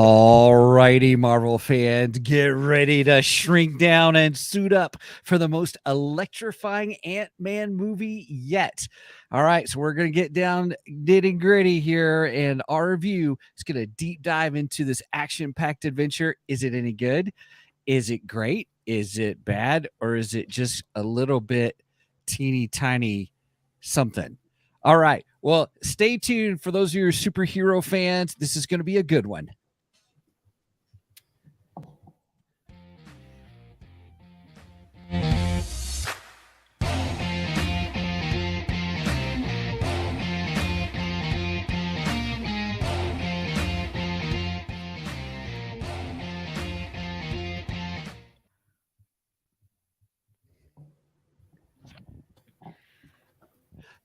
All righty, Marvel fans, get ready to shrink down and suit up for the most electrifying Ant-Man movie yet. All right, so we're going to get down nitty gritty here, and our review is going to deep dive into this action-packed adventure. Is it any good? Is it great? Is it bad? Or is it just a little bit teeny tiny something? All right, well, stay tuned for those of you superhero fans. This is going to be a good one.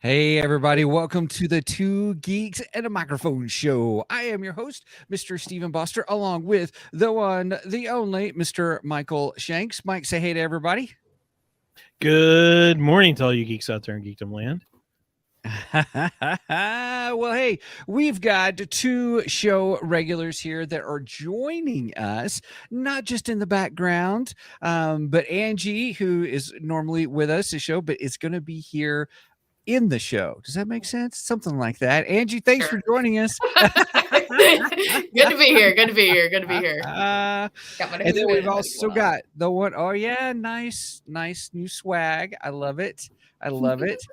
Hey, everybody. Welcome to the Two Geeks and a Microphone show. I am your host, Mr. Stephen Boster, along with the one, the only, Mr. Michael Shanks. Mike, say hey to everybody. Good morning to all you geeks out there in Geekdom land. Well, hey, we've got two show regulars here that are joining us, not just in the background, but Angie, who is normally with us the show, but is going to be here in the show. Does that make sense? Something like that. Angie, thanks for joining us. Good to be here. Good to be here. Good to be here. And then we've also got the one, oh yeah, nice new swag. I love it. I love it.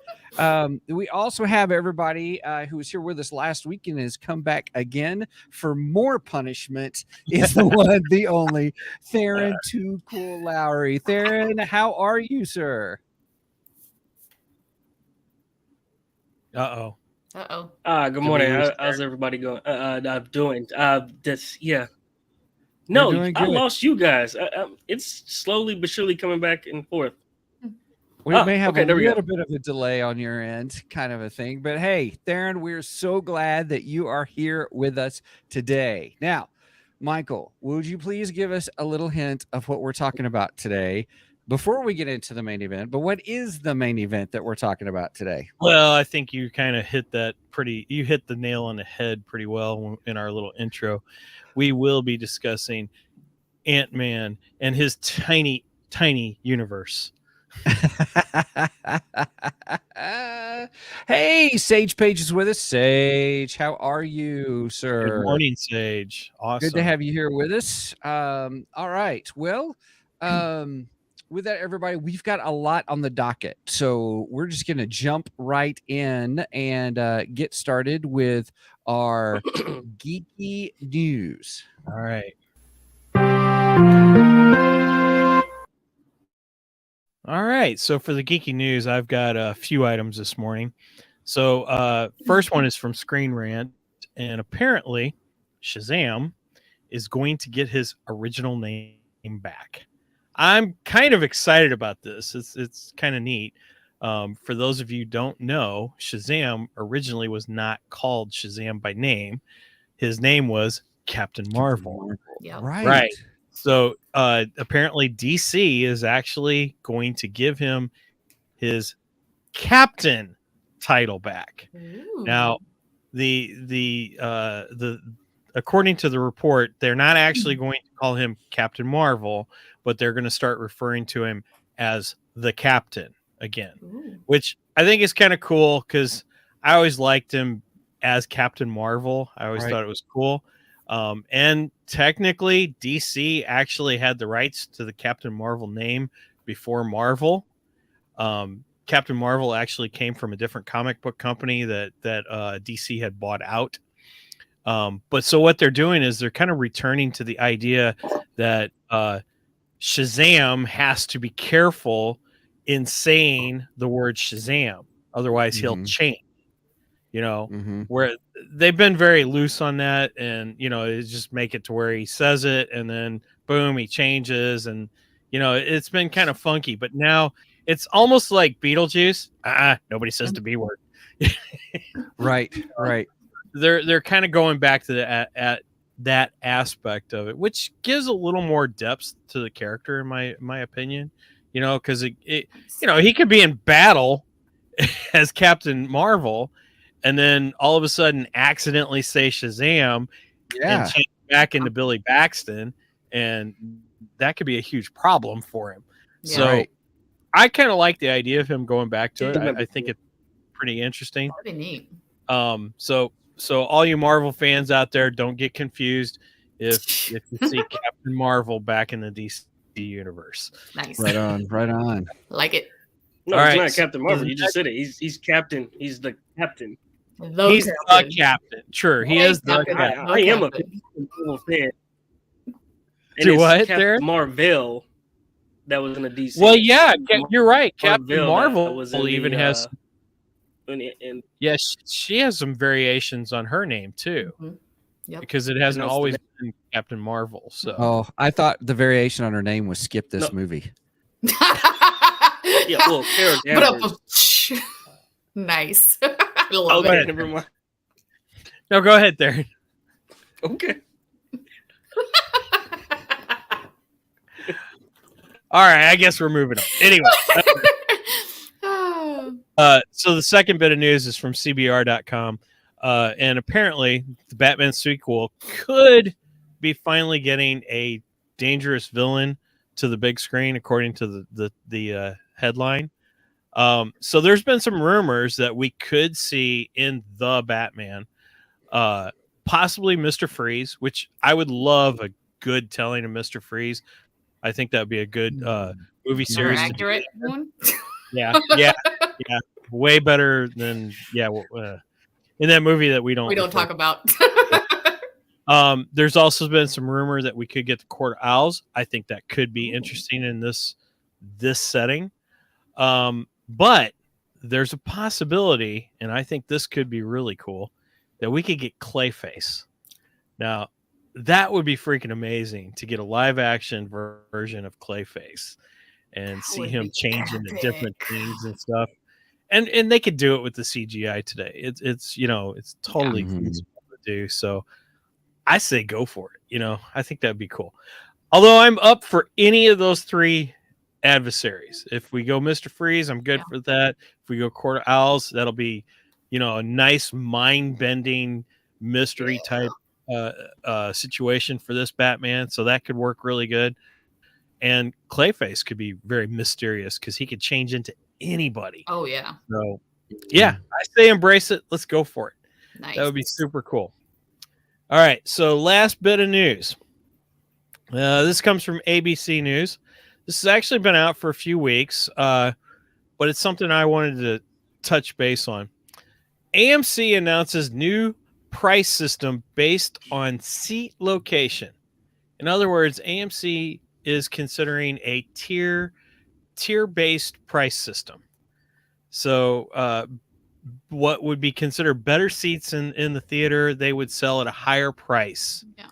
We also have everybody who was here with us last week and has come back again for more punishment. Is the one, the only, Theron Too Cool Lowry. Theron, how are you, sir? Uh-oh. Uh-oh. Good morning. How's everybody going? Doing? No, I lost you guys. It's slowly but surely coming back and forth. We may have a little bit of a delay on your end, kind of a thing. But hey, Theron, we're so glad that you are here with us today. Now, Michael, would you please give us a little hint of what we're talking about today before we get into the main event? But what is the main event that we're talking about today? Well, I think you kind of hit the nail on the head pretty well in our little intro. We will be discussing Ant-Man and his tiny, tiny universe. Hey, Sage Page is with us. Sage, how are you, sir? Good morning, Sage. Awesome. Good to have you here with us. All right. Well, with that, everybody, we've got a lot on the docket. So we're just going to jump right in and get started with our geeky news. All right. All right. So for the geeky news, I've got a few items this morning. So first one is from Screen Rant, and apparently Shazam is going to get his original name back. I'm kind of excited about this. It's kind of neat. For those of you who don't know, Shazam originally was not called Shazam by name. His name was Captain Marvel. Yep. Right. So apparently DC is actually going to give him his captain title back. Ooh. Now, the according to the report, they're not actually going to call him Captain Marvel, but they're going to start referring to him as the Captain again. Ooh. Which I think is kind of cool because I always liked him as Captain Marvel. I always thought it was cool. And technically, DC actually had the rights to the Captain Marvel name before Marvel. Captain Marvel actually came from a different comic book company that DC had bought out. But so what they're doing is they're kind of returning to the idea that Shazam has to be careful in saying the word Shazam. Otherwise, he'll change. Where they've been very loose on that, and it just make it to where he says it and then boom, he changes, and it's been kind of funky. But now it's almost like Beetlejuice. Nobody says the B word. Right. They're kind of going back to that aspect of it, which gives a little more depth to the character, in my opinion. Because he could be in battle as Captain Marvel, and then all of a sudden accidentally say Shazam and change back into Billy Baxton, and that could be a huge problem for him. Yeah. So Right. I kind of like the idea of him going back to it. Yeah. I think it's pretty interesting. That'd be neat. So all you Marvel fans out there, don't get confused if you see Captain Marvel back in the DC universe. Nice. Right on. Right on. Like it. No, All he's right, not Captain Marvel. so You just said it. He's Captain. He's the captain. He's the captain. Sure, he is the Captain. captain. I am a Captain. Marvel fan. And Do it's what, Captain Derek? Marvel that was in the DC. Well, yeah, you're right. Captain Marvel Marvel was in even the, has. in Yeah, she has some variations on her name too, Yep. because it hasn't that's always been Captain Marvel. So Oh, I thought the variation on her name was skip this No. movie. yeah, well, Carol Danvers. Nice. I love Okay, it. never mind. no, go ahead there. Okay. All right, I guess we're moving on. Anyway, so the second bit of news is from CBR.com, and apparently the Batman sequel could be finally getting a dangerous villain to the big screen, according to the headline. So there's been some rumors that we could see in the Batman, possibly Mr. Freeze, which I would love a good telling of Mr. Freeze. I think that would be a good movie More series. accurate one. Yeah, way better than in that movie that we don't talk about. There's also been some rumor that we could get the Court of Owls. I think that could be interesting in this setting. But there's a possibility, and I think this could be really cool, that we could get Clayface. Now, that would be freaking amazing to get a live action version of Clayface and That see would him be change into epic. different things and stuff. And they could do it with the CGI today. It's totally Mhm. feasible to do. So I say go for it. I think that'd be cool. Although I'm up for any of those three adversaries. If we go Mr. Freeze, I'm good for that. If we go Court of Owls, that'll be, a nice mind-bending mystery type situation for this Batman. So that could work really good. And Clayface could be very mysterious because he could change into anybody. Oh yeah. So yeah, I say embrace it. Let's go for it. Nice. That would be super cool. All right. So last bit of news. This comes from ABC News. This has actually been out for a few weeks, but it's something I wanted to touch base on. AMC announces new price system based on seat location. In other words, AMC is considering a tier-based price system. So what would be considered better seats in the theater, they would sell at a higher price. Yeah.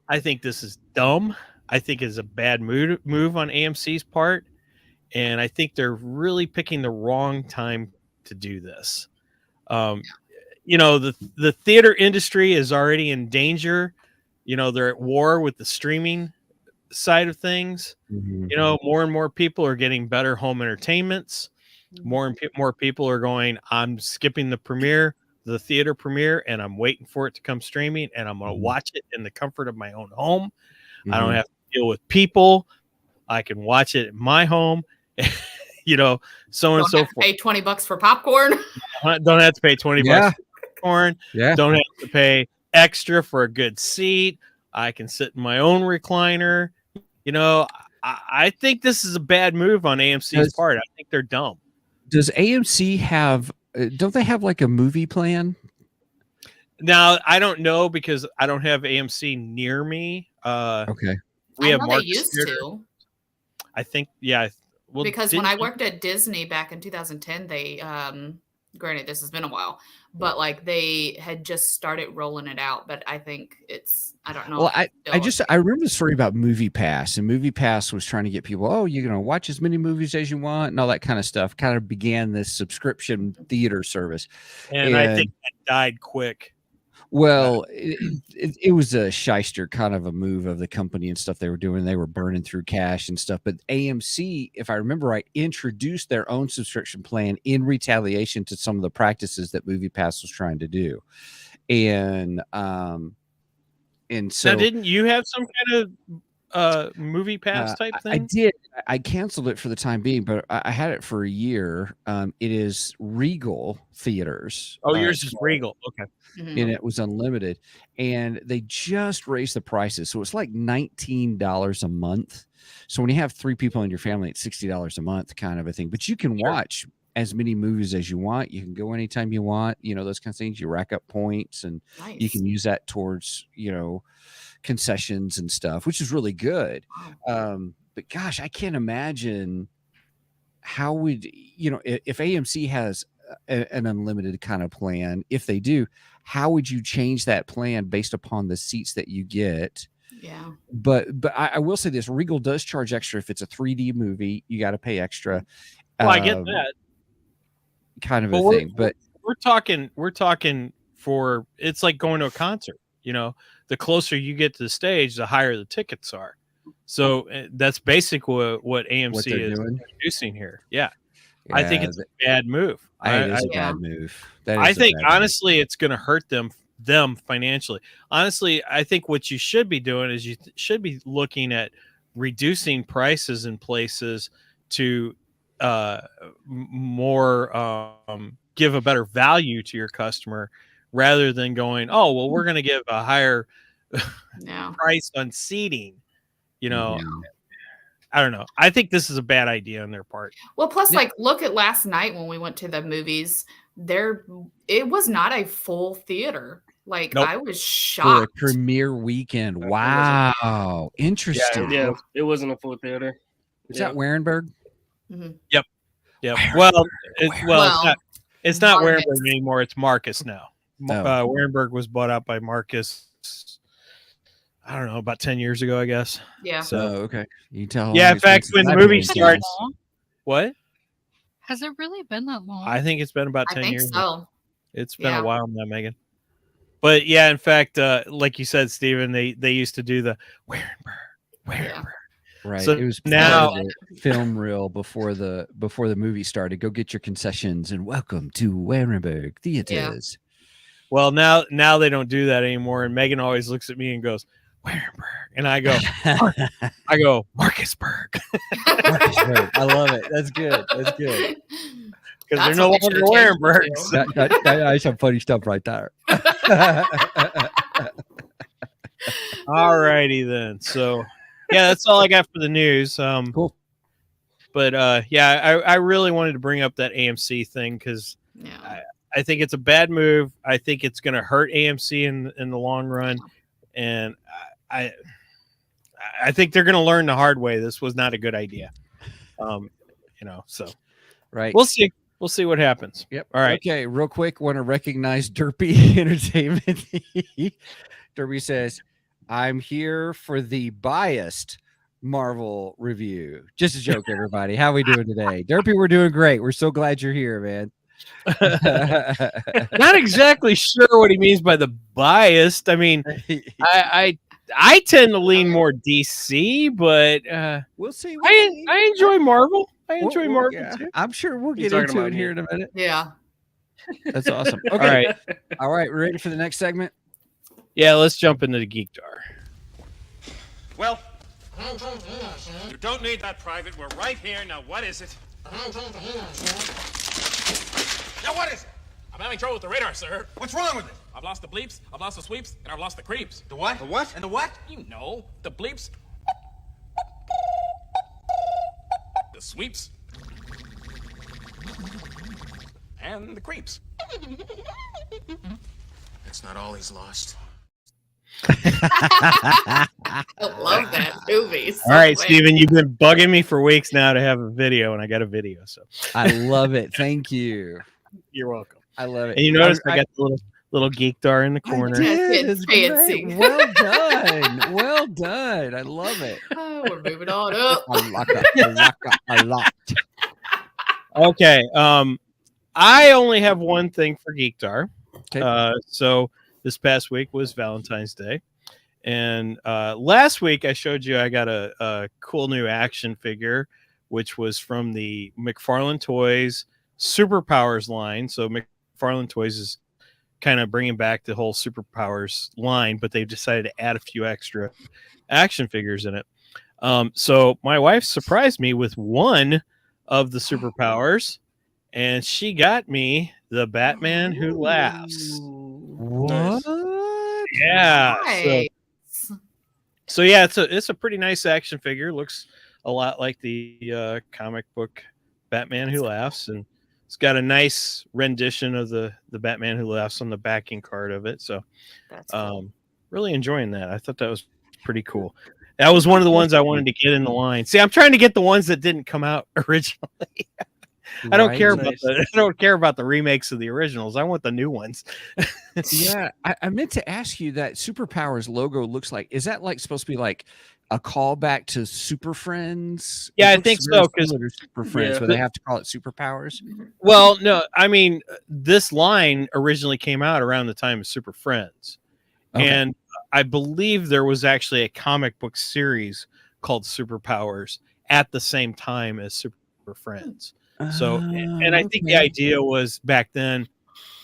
I think this is dumb. I think it's a bad move on AMC's part. And I think they're really picking the wrong time to do this. The theater industry is already in danger. They're at war with the streaming side of things. Mhm. More and more people are getting better home entertainments. More and more people are going, I'm skipping the theater premiere, and I'm waiting for it to come streaming, and I'm going to watch it in the comfort of my own home. I don't have to deal with people. I can watch it in my home, so on and so forth. Pay $20 for popcorn. Don't have to pay $20 for popcorn. Yeah. Don't have to pay extra for a good seat. I can sit in my own recliner. I think this is a bad move on AMC's part. I think they're dumb. Does AMC have? Don't they have like a movie plan? Now, I don't know because I don't have AMC near me. Okay. We have they Mark's used Theater. to. I think, yeah. Well, Because when I worked at Disney back in 2010, they granted this has been a while, but like they had just started rolling it out. But I think I don't know. Well, I remember the story about Movie Pass, and Movie Pass was trying to get people, you're going to watch as many movies as you want and all that kind of stuff. Kind of began this subscription theater service. And I think that died quick. Well, it was a shyster kind of a move of the company and stuff they were doing. They were burning through cash and stuff. But AMC, if I remember right, introduced their own subscription plan in retaliation to some of the practices that Movie Pass was trying to do. And And so now, didn't you have some kind of movie pass type thing? I did. I canceled it for the time being, but I had it for a year. It is Regal Theaters. Oh, yours is Regal. Okay. And it was unlimited. And they just raised the prices. So it's like $19 a month. So when you have 3 people in your family, it's $60 a month kind of a thing. But you can watch as many movies as you want. You can go anytime you want, those kinds of things. You rack up points and you can use that towards, concessions and stuff, which is really good. But gosh, I can't imagine how would, if AMC has an unlimited kind of plan, if they do, how would you change that plan based upon the seats that you get? Yeah. But I will say this, Regal does charge extra. If it's a 3D movie, you got to pay extra. Well, I get that. Kind of a thing. But we're talking for, it's like going to a concert, the closer you get to the stage, the higher the tickets are. So that's basically what AMC is introducing here. Yeah. I think it's a bad move. It is a bad move. I think honestly, it's going to hurt them financially. Honestly, I think what you should be doing is you should be looking at reducing prices in places to more give a better value to your customer, rather than going, oh well, we're going to give a higher price on seating. I don't know. I think this is a bad idea on their part. Well, plus, look at last night when we went to the movies. It was not a full theater. Nope. I was shocked. For a premiere weekend. Wow. Interesting. Yeah, it wasn't a full theater. Is that Warenberg? Mm-hmm. Yep. Well, it's not Warenberg anymore. It's Marcus now. Warenberg was bought out by Marcus, I don't know, about 10 years ago, I guess. Yeah. So okay. You tell. Yeah, in fact, when the movie starts, what? Has it really been that long? I think it's been about 10 years. So. It's been a while now, Megan. But yeah, in fact, like you said, Stephen, they used to do the Warenberg. Yeah. Right. So it was now film reel before the movie started. Go get your concessions and welcome to Warenberg Theaters. Yeah. Well, now they don't do that anymore. And Megan always looks at me and goes, Warenberg. And I go, Marcusburg. Marcusburg. I love it. That's good. Because they're no longer Warenbergs. That's some funny stuff right there. All righty then. So yeah, that's all I got for the news. Cool. But I really wanted to bring up that AMC thing because I think it's a bad move. I think it's going to hurt AMC in the long run, and I think they're going to learn the hard way. This was not a good idea. So right. We'll see. We'll see what happens. Yep. All right. Okay. Real quick, want to recognize Derpy Entertainment. Derpy says, I'm here for the biased Marvel review. Just a joke, everybody. How we doing today? Derpy, we're doing great. We're so glad you're here, man. Not exactly sure what he means by the biased. I mean, I tend to lean more DC, but we'll see. I enjoy Marvel. I enjoy Marvel too. I'm sure we'll get into it here in a minute. Yeah. That's awesome. Okay. All right. We're ready for the next segment? Yeah, let's jump into the Geekdar. Well, you don't need that, Private. We're right here. Now, what is it? Now, what is it? I'm having trouble with the radar, sir. What's wrong with it? I've lost the bleeps, I've lost the sweeps, and I've lost the creeps. The what? The what? And the what? You know, the bleeps, the sweeps, and the creeps. That's not all he's lost. I love that movie. All right, Steven, you've been bugging me for weeks now to have a video, and I got a video. So I love it. Thank you. You're welcome. I love it. And you notice I got the little Geekdar in the corner. It's fancy. Well done. Well done. I love it. Oh, we're moving on up. I lock. Okay. I only have one thing for Geekdar. Okay. So this past week was Valentine's Day. And last week I showed you I got a cool new action figure, which was from the McFarlane Toys Superpowers line. So McFarlane Toys is kind of bringing back the whole superpowers line, but they've decided to add a few extra action figures in it. So my wife surprised me with one of the superpowers, and she got me the Batman Who Laughs. What? Yeah. Nice. So yeah, it's a pretty nice action figure. Looks a lot like the comic book Batman Who Laughs, and it's got a nice rendition of the Batman Who Laughs on the backing card of it. So That's cool. really enjoying that. I thought that was pretty cool. That was one of the ones I wanted to get in the line. See, I'm trying to get the ones that didn't come out originally. I don't care about I don't care about the remakes of the originals. I want the new ones. Yeah, I meant to ask you that Superpowers logo looks like. Is that like supposed to be like a callback to Super Friends? Yeah, It I looks think very so, 'cause- similar to Super Friends, Yeah. but they have to call it Superpowers. Well, no, I mean, this line originally came out around the time of Super Friends. Okay. And I believe there was actually a comic book series called Superpowers at the same time as Super Friends. So, and I think the Okay. idea was back then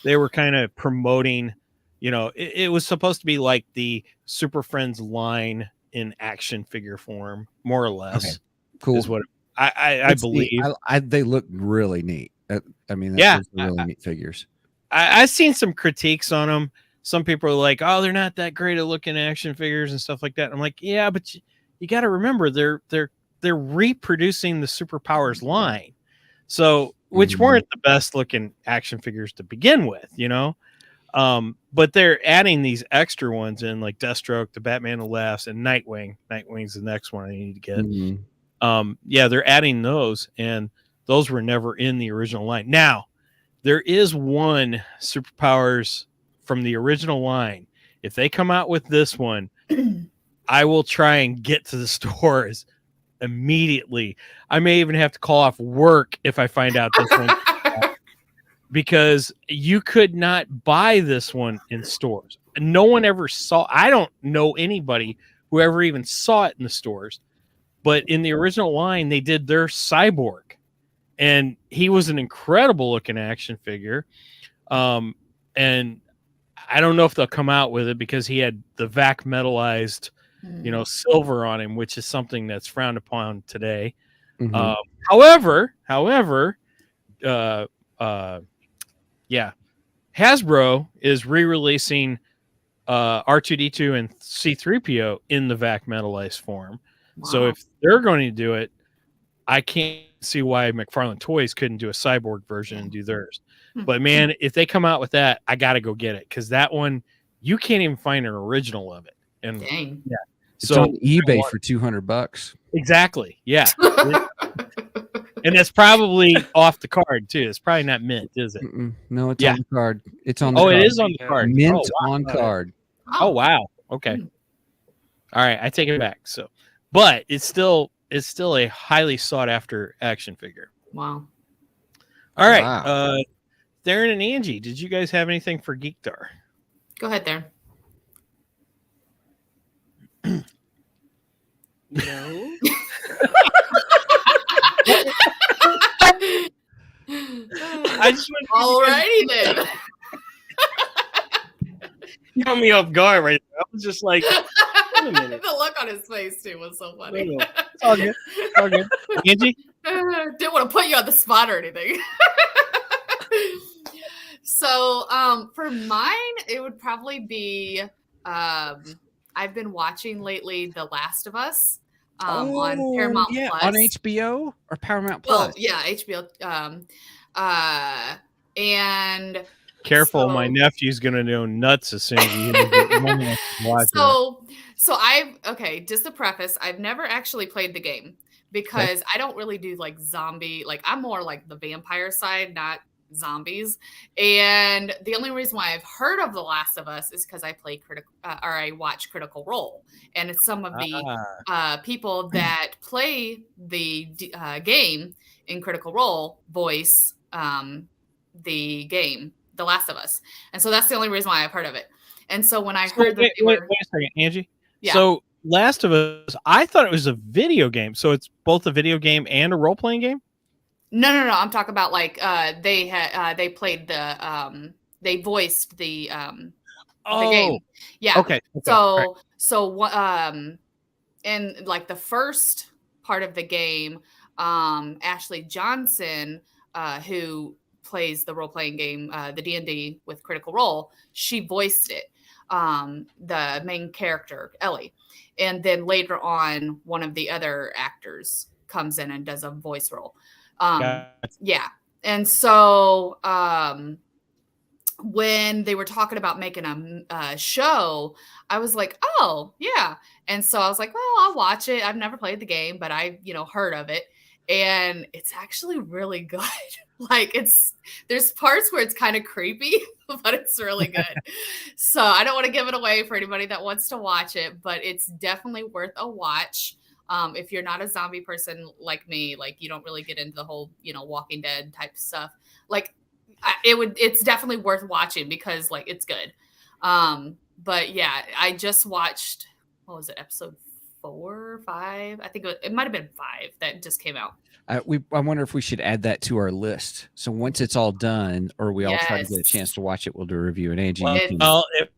they were kind of promoting, it was supposed to be like the Super Friends line in action figure form, more or less. Okay. Cool. Is what I It's neat. believe. They look really neat. I mean, Yeah, those are really neat figures. I've seen some critiques on them. Some people are like, "Oh, they're not that great at looking action figures and stuff like that." I'm like, "Yeah, but you got to remember they're reproducing the Superpowers line, so which weren't the best looking action figures to begin with, But they're adding these extra ones in, like Deathstroke, the Batman Who Laughs, and Nightwing. Nightwing's the next one I need to get. Mhm. Yeah, they're adding those, and those were never in the original line. Now, there is one Superpowers from the original line. If they come out with this one, I will try and get to the stores immediately. I may even have to call off work if I find out this one, because you could not buy this one in stores. No one ever saw. I don't know anybody who ever even saw it in the stores. But in the original line, they did their Cyborg, and he was an incredible looking action figure. And I don't know if they'll come out with it because he had the vac metallized, silver on him, which is something that's frowned upon today. Mhm. However, Hasbro is re-releasing R2D2 and C3PO in the vac metallized form. Wow. So if they're going to do it, I can't see why McFarlane Toys couldn't do a cyborg version and do theirs. But man, if they come out with that, I got to go get it, because that one you can't even find an original of it. And Dang. yeah, It's so on eBay for $200. exactly, yeah, and that's probably off the card too. It's probably not mint, is it? No, it's Yeah. on the card. It's on the Oh, card. it is on the card. Mint Oh, wow. on card. Oh wow. Okay. All right, I take it back. So, but it's still a highly sought after action figure. Wow. All right, Wow. Darren and Angie, did you guys have anything for Geekdar? Go ahead there. No. I just went. Alrighty then. You got me off guard right now. I was just like, wait a minute. The look on his face too was so funny. No. It's all good. It's all good. Angie? Didn't want to put you on the spot or anything. So for mine, it would probably be I've been watching lately The Last of Us on Paramount Plus. On HBO or Paramount Well, Plus. yeah, HBO. And Careful, So- my nephew's gonna go nuts as soon as he watch it. So just to preface, I've never actually played the game because I don't really do like zombie, like I'm more like the vampire side, not zombies. And the only reason why I've heard of The Last of Us is because I play I watch Critical Role, and it's some of the people that play the game in Critical Role voice the game The Last of Us, and so that's the only reason why I've heard of it. And so when I heard that wait a second, Angie. Yeah. So Last of Us, I thought it was a video game. So it's both a video game and a role playing game. No. I'm talking about like they played the They voiced the Oh, game. Yeah. okay. All right. In like the first part of the game, Ashley Johnson, who plays the role-playing game, the D&D with Critical Role, she voiced it, the main character, Ellie. And then later on, one of the other actors comes in and does a voice role. Gotcha. Yeah. And so when they were talking about making a show, I was like, oh, yeah. And so I was like, well, I'll watch it. I've never played the game, but I, heard of it. And it's actually really good. Like there's parts where it's kind of creepy, but it's really good. So I don't want to give it away for anybody that wants to watch it, but it's definitely worth a watch. If you're not a zombie person like me, like you don't really get into the whole, Walking Dead type stuff, like it's definitely worth watching because like it's good. But yeah, I just watched, what was it, episode 4 or 5? I think it might have been 5 that just came out. I wonder if we should add that to our list. So once it's all done, or we all try to get a chance to watch it, we'll do a review. And Angie,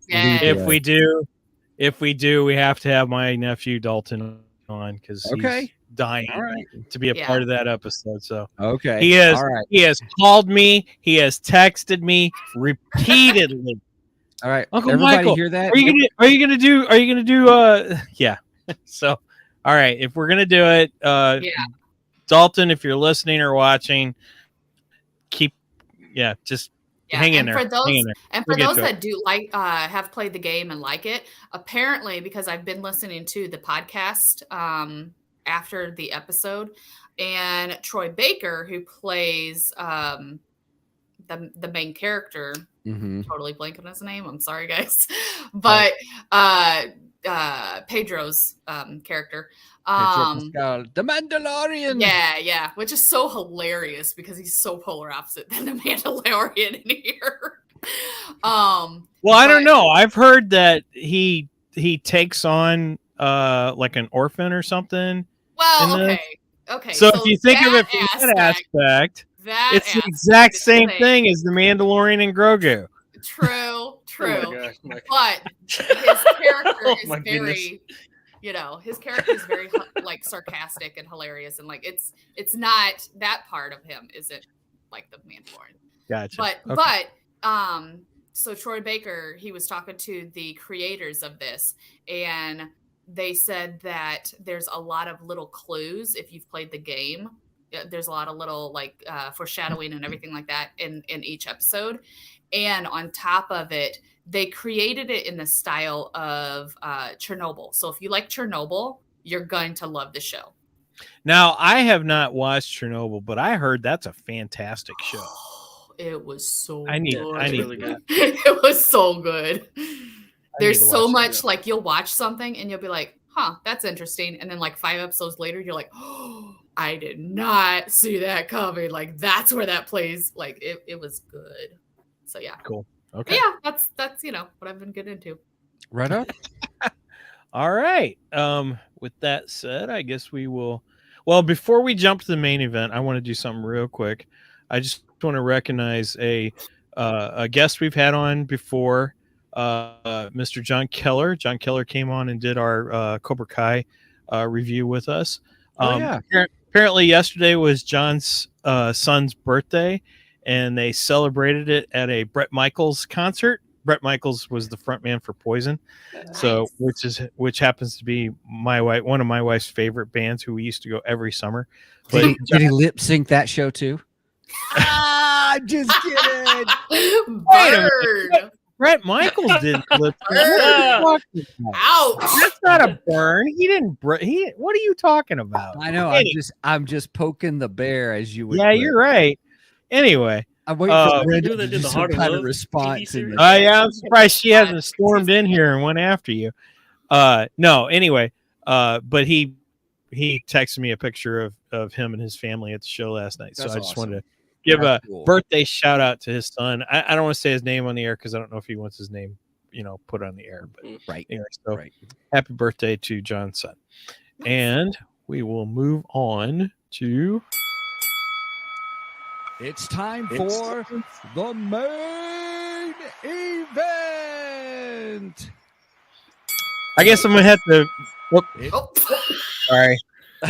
if we do, we have to have my nephew Dalton on because he's dying to be a part of that episode. So he has called me, he has texted me repeatedly. All right, Uncle everybody Michael, hear that? Are you gonna do yeah. So all right, if we're gonna do it, Dalton, if you're listening or watching, just hang in there. For those that do like have played the game and like it, apparently, because I've been listening to the podcast after the episode, and Troy Baker, who plays the main character, totally blanking on his name. I'm sorry, guys, but Pedro's character. The Mandalorian. Yeah, which is so hilarious because he's so polar opposite than the Mandalorian in here. I don't know. I've heard that he takes on like an orphan or something. Well, okay. So if you think of it from that aspect, it's the exact same thing as the Mandalorian and Grogu. True. Oh my gosh, but his character is my very, his character is very like sarcastic and hilarious, and like it's not, that part of him isn't like the Mandalorian. Gotcha. But so Troy Baker, he was talking to the creators of this, and they said that there's a lot of little clues if you've played the game. There's a lot of little like foreshadowing and everything like that in each episode. And on top of it, they created it in the style of Chernobyl. So if you like Chernobyl, you're going to love the show. Now, I have not watched Chernobyl, but I heard that's a fantastic show. It was so I need really good. It was so good. There's so much like you'll watch something and you'll be like, huh, that's interesting. And then like 5 episodes later, you're like, oh, I did not see that coming. Like that's where that plays. Like it was good. So yeah. Cool. Okay. But yeah, that's what I've been getting into. Right up. All right. With that said, I guess we will. Well, before we jump to the main event, I want to do something real quick. I just want to recognize a guest we've had on before, Mr. John Keller. John Keller came on and did our Cobra Kai review with us. Apparently, yesterday was John's son's birthday, and they celebrated it at a Bret Michaels concert. Bret Michaels was the frontman for Poison, Nice. so which happens to be one of my wife's favorite bands, who we used to go every summer. But Did he lip sync that show too? I'm just kidding. Bird. Bret Michaels didn't lip sync. Ouch. That's not a burn. He didn't. What are you talking about? I know. I'm just poking the bear, as you would. Yeah, put. you're right. Anyway, I'm waiting for Dude, Brenda they to did do the some Heart of kind of Love response. TV in series. the- yeah, I'm surprised she hasn't stormed in here and went after you. No, anyway, but he texted me a picture of him and his family at the show last night. So That's I just awesome. wanted to give That's a cool. birthday shout out to his son. I don't want to say his name on the air because I don't know if he wants his name, put on the air. But Right. anyway, so Right. happy birthday to John's son. And we will move on to. It's time for the main event. I guess I'm gonna have to. Whoop, Oh. sorry. I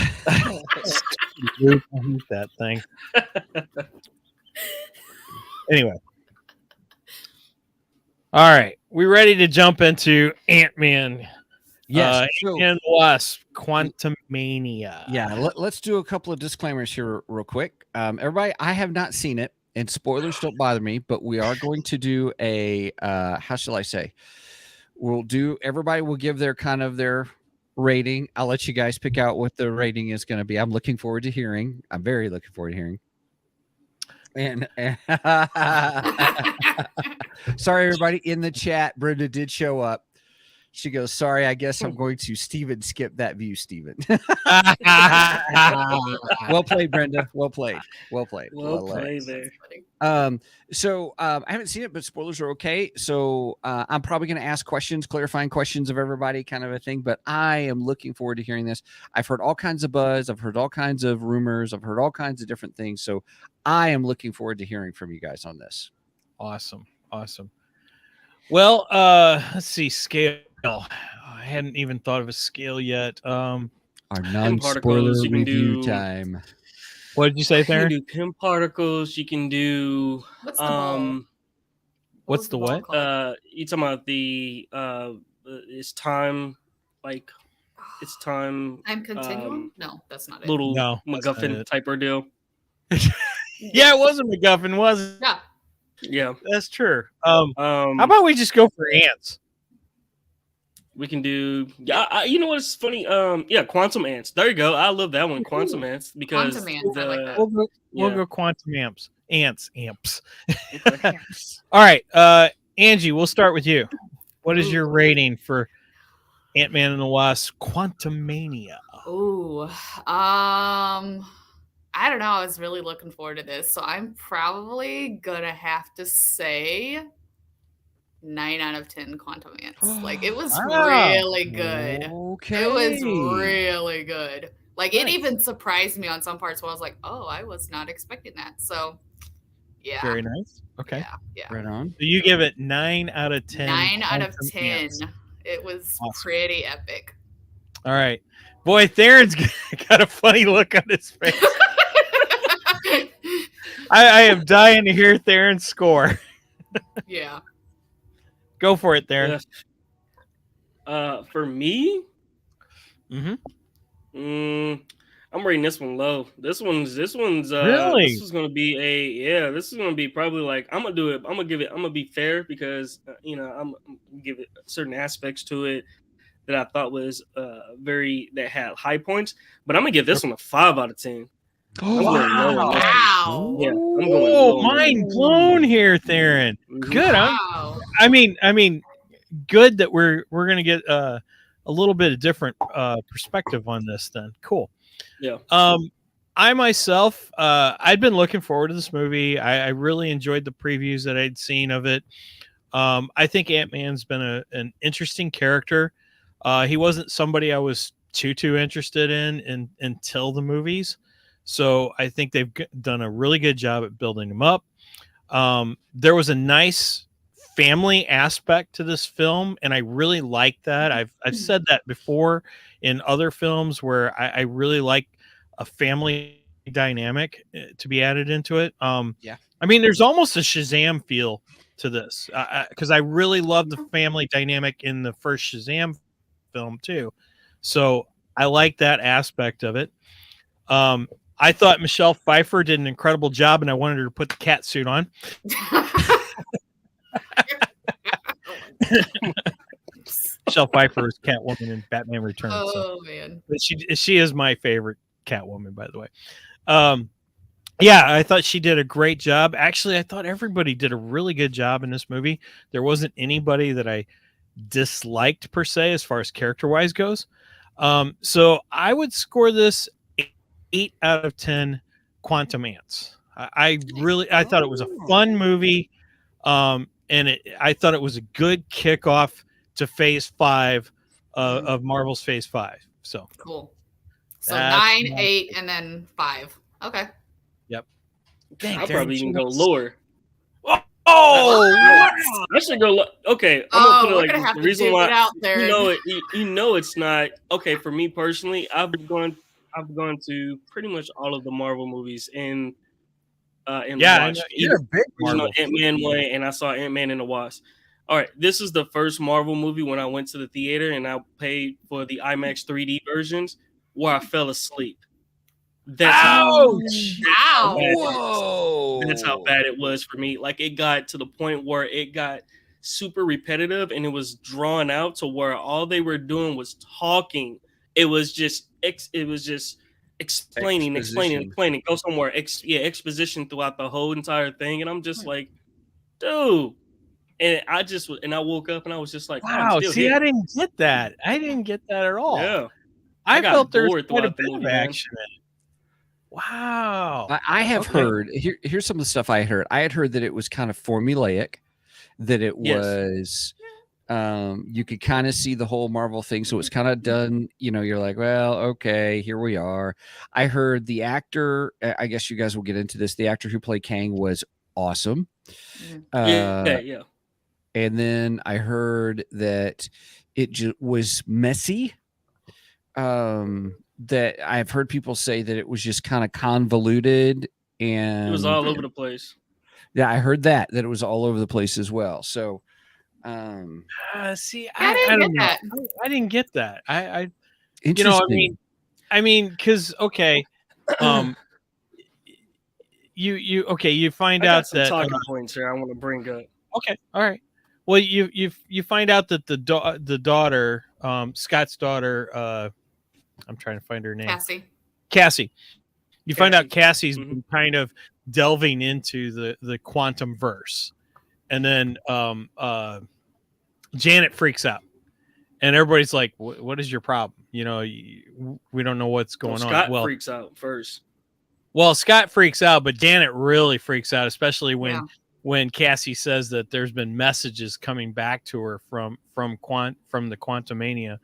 hate that thing. Anyway. All right. We ready to jump into Ant-Man. Yes. So, Ant-Man the Wasp, Quantumania. yeah, let's do a couple of disclaimers here real quick. Everybody, I have not seen it, and spoilers don't bother me, but we are going to do a how shall I say? Everybody will give their kind of their rating. I'll let you guys pick out what the rating is going to be. I'm looking forward to hearing. I'm very looking forward to hearing. And sorry, everybody in the chat. Brenda did show up. She goes, sorry, I guess I'm going to Steven skip that view, Steven. Well played, Brenda. Well played. Well played. Well played there. So I haven't seen it, but spoilers are okay. So I'm probably going to ask questions, clarifying questions of everybody, kind of a thing. But I am looking forward to hearing this. I've heard all kinds of buzz. I've heard all kinds of rumors. I've heard all kinds of different things. So I am looking forward to hearing from you guys on this. Awesome. Well, let's see, scale. I hadn't even thought of a scale yet. Our non-spoiler review time. What did you say, You Theron? can do Pym particles. You can do What's the ball? What's the what? You talking about the it's time, like it's time. Time continuum? No, that's not it. Little No, that's not MacGuffin it. type ordeal. Yeah, it was a MacGuffin, wasn't it? Yeah. Yeah. That's true. How How about we just go for ants? we can do? Yeah, you know what's funny? Yeah, quantum ants. There you go. I love that one, quantum ants, because Quantum ants, I like that. We'll Yeah. go quantum amps. Amps. Okay. All right, Angie, we'll start with you. What is your rating for Ant-Man and the Wasp: Quantumania? Ooh. I don't know. I was really looking forward to this. So I'm probably gonna have to say 9 out of 10 Quantum Ants. Like it was really good. Okay. It was really good. Like it Nice. even surprised me on some parts where I was like, oh, I was not expecting that. So yeah. Very nice. Okay. Yeah. Right on. So you give it 9 out of 10. 9 out of Quantum 10. Ants. It was Awesome. pretty epic. All right. Boy, Theron's got a funny look on his face. I am dying to hear Theron's score. Yeah. Go for it, Theron. For me, Mm-hmm. I'm rating this one low. This one's Really? this is gonna be this is gonna be probably like I'm gonna be fair because I'm gonna give it certain aspects to it that I thought was that had high points, but I'm gonna give this one a 5 out of 10. I'm going low on this one. Wow. Yeah, I'm going Oh, low. mind blown here, Theron. Mhm. Good. Wow. I mean, good that we're gonna get a little bit of different perspective on this. Then, cool. Yeah. I myself, I'd been looking forward to this movie. I really enjoyed the previews that I'd seen of it. I think Ant-Man's been an interesting character. He wasn't somebody I was too interested in until the movies. So I think they've done a really good job at building him up. There was a nice family aspect to this film, and I really like that. I've said that before in other films where I really like a family dynamic to be added into it. Yeah. I mean, there's almost a Shazam feel to this because I really love the family dynamic in the first Shazam film too. So I like that aspect of it. I thought Michelle Pfeiffer did an incredible job, and I wanted her to put the cat suit on. Michelle Pfeiffer is Catwoman in Batman Returns. Oh man. But she is my favorite Catwoman, by the way. Yeah, I thought she did a great job. Actually, I thought everybody did a really good job in this movie. There wasn't anybody that I disliked per se as far as character-wise goes. So I would score this 8 out of 10 Quantum Ants. I thought it was a fun movie. And I thought it was a good kickoff to Phase 5 of Marvel's Phase 5. So Cool. So That's 9, my 8, and then 5. Okay. Dang, I'll Darren, probably even she go was- lower. I should go. Okay, I'm gonna put it we're like gonna this. have The to reason dig why it out there. you know it's not okay for me personally. I've gone to pretty much all of the Marvel movies and Yeah, I know. watched You're a big original Marvel Ant-Man 1, and I saw Ant-Man and the Wasp. All right, this is the first Marvel movie when I went to the theater and I paid for the IMAX 3D versions where I fell asleep. That's how Ow. bad it is. Whoa! That's how bad it was for me. Like, it got to the point where it got super repetitive and it was drawn out to where all they were doing was talking. It was just explaining, go somewhere. Exposition throughout the whole entire thing. And I'm just like, dude. And I woke up and I was just like, Wow. I'm still See, here. I didn't get that. I didn't get that at all. Yeah. I got felt there's bored quite a throughout the bit movie, of man. action in it. Wow. I have Okay. heard here's some of the stuff I had heard. I had heard that it was kind of formulaic, that it was you could kind of see the whole Marvel thing, so it's kind of done, you're like, well, okay, here we are. I heard the actor, I guess you guys will get into this, the actor who played Kang was awesome. Yeah. And then I heard that it was messy. That I've heard people say that it was just kind of convoluted, and it was all over the place. Yeah, I heard that it was all over the place as well. So, See, I didn't get that. I didn't get that. I interesting. I mean, because okay, you find out some that talking points here I want to bring up. Okay, all right. Well, you find out that the daughter, Scott's daughter, I'm trying to find her name. Cassie. You find out Cassie's been kind of delving into the quantum verse, and then Janet freaks out, and everybody's like, "What is your problem? We don't know what's going on." Scott freaks out first. Well, Scott freaks out, but Janet really freaks out, especially when Cassie says that there's been messages coming back to her from the Quantumania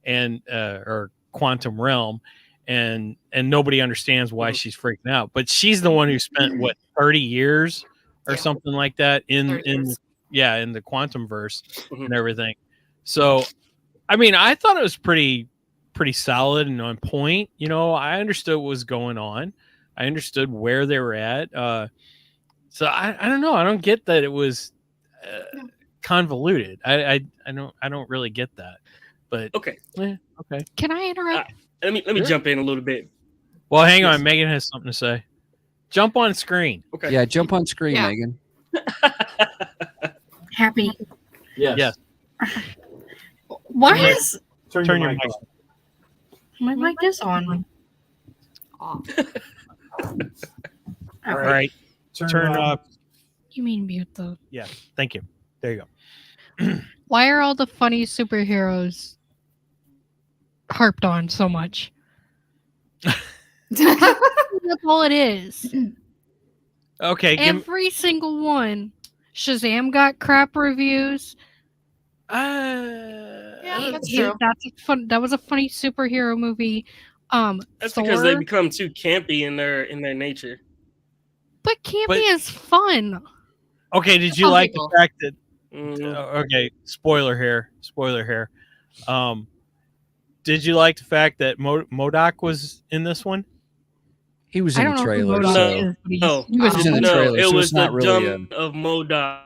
and or quantum realm, and nobody understands why she's freaking out. But she's the one who spent 30 years or something like that in the quantum verse and everything. So, I mean, I thought it was pretty solid and on point. I understood what was going on. I understood where they were at. So I don't know. I don't get that it was convoluted. I don't really get that. But okay. Okay. Can I interrupt? Let me jump in a little bit. Well, hang on. Megan has something to say. Jump on screen. Okay. Yeah, jump on screen, Megan. Happy. Yes. Why is turn your mic on? My mic is on. Off. All right. Turn up. You mean mute though? Yeah. Thank you. There you go. Why are all the funny superheroes harped on so much? That's all it is. Okay. Every single one. Shazam got crap reviews. Yeah, that's true. That was a funny superhero movie. That's Thor, because they become too campy in their nature. But campy is fun. Okay, did you like the fact that? Okay, spoiler here. Did you like the fact that MODOK was in this one? He was in the trailer. No, he was in the trailer. It so was it's not the really dumb of MODOK.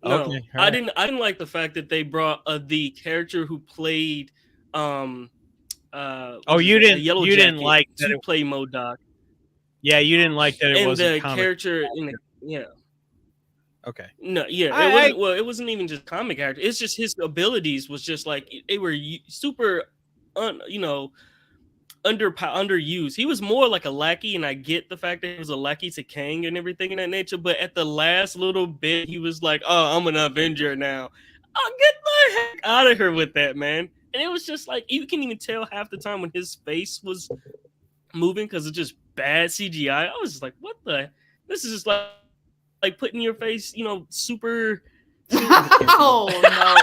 No, okay, I didn't like the fact that they brought the character who played you didn't like that to play MODOK. Yeah, you didn't like that it and wasn't the comic. Character in the Okay. No, yeah, it wasn't even just comic character. It's just his abilities was just like they were super, underused. He was more like a lackey, and I get the fact that he was a lackey to Kang and everything in that nature. But at the last little bit, he was like, "Oh, I'm an Avenger now." Oh, get the heck out of here with that, man! And it was just like you can even tell half the time when his face was moving because it's just bad CGI. I was just like, "What the? This is just like putting your face, super." Oh no,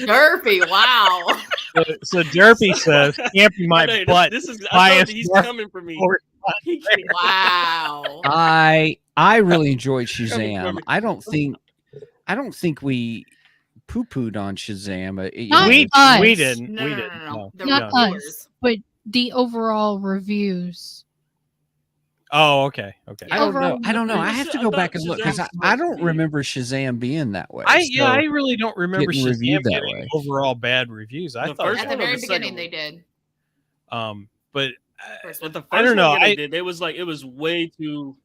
Derpy! Wow. So Derpy says, "Can't be my butt." I thought he's coming for me. He can't. Wow. I really enjoyed Coming Shazam. from me. I don't think we poo-pooed on Shazam. Not we us. didn't. No, we no, didn't. no, no. The Not reviewers. us, but the overall reviews. Oh, okay. Okay. I don't know. Overall I don't know. I reviews, have to I go thought back and look because Shazam was I supposed to don't be- remember Shazam being that way. I So, really don't remember getting Shazam reviewed that getting way. overall bad reviews. I The thought, first At it the one or very the second beginning, one? they did. but First At one. the first I don't know. one, yeah, they I did. It was like it was way too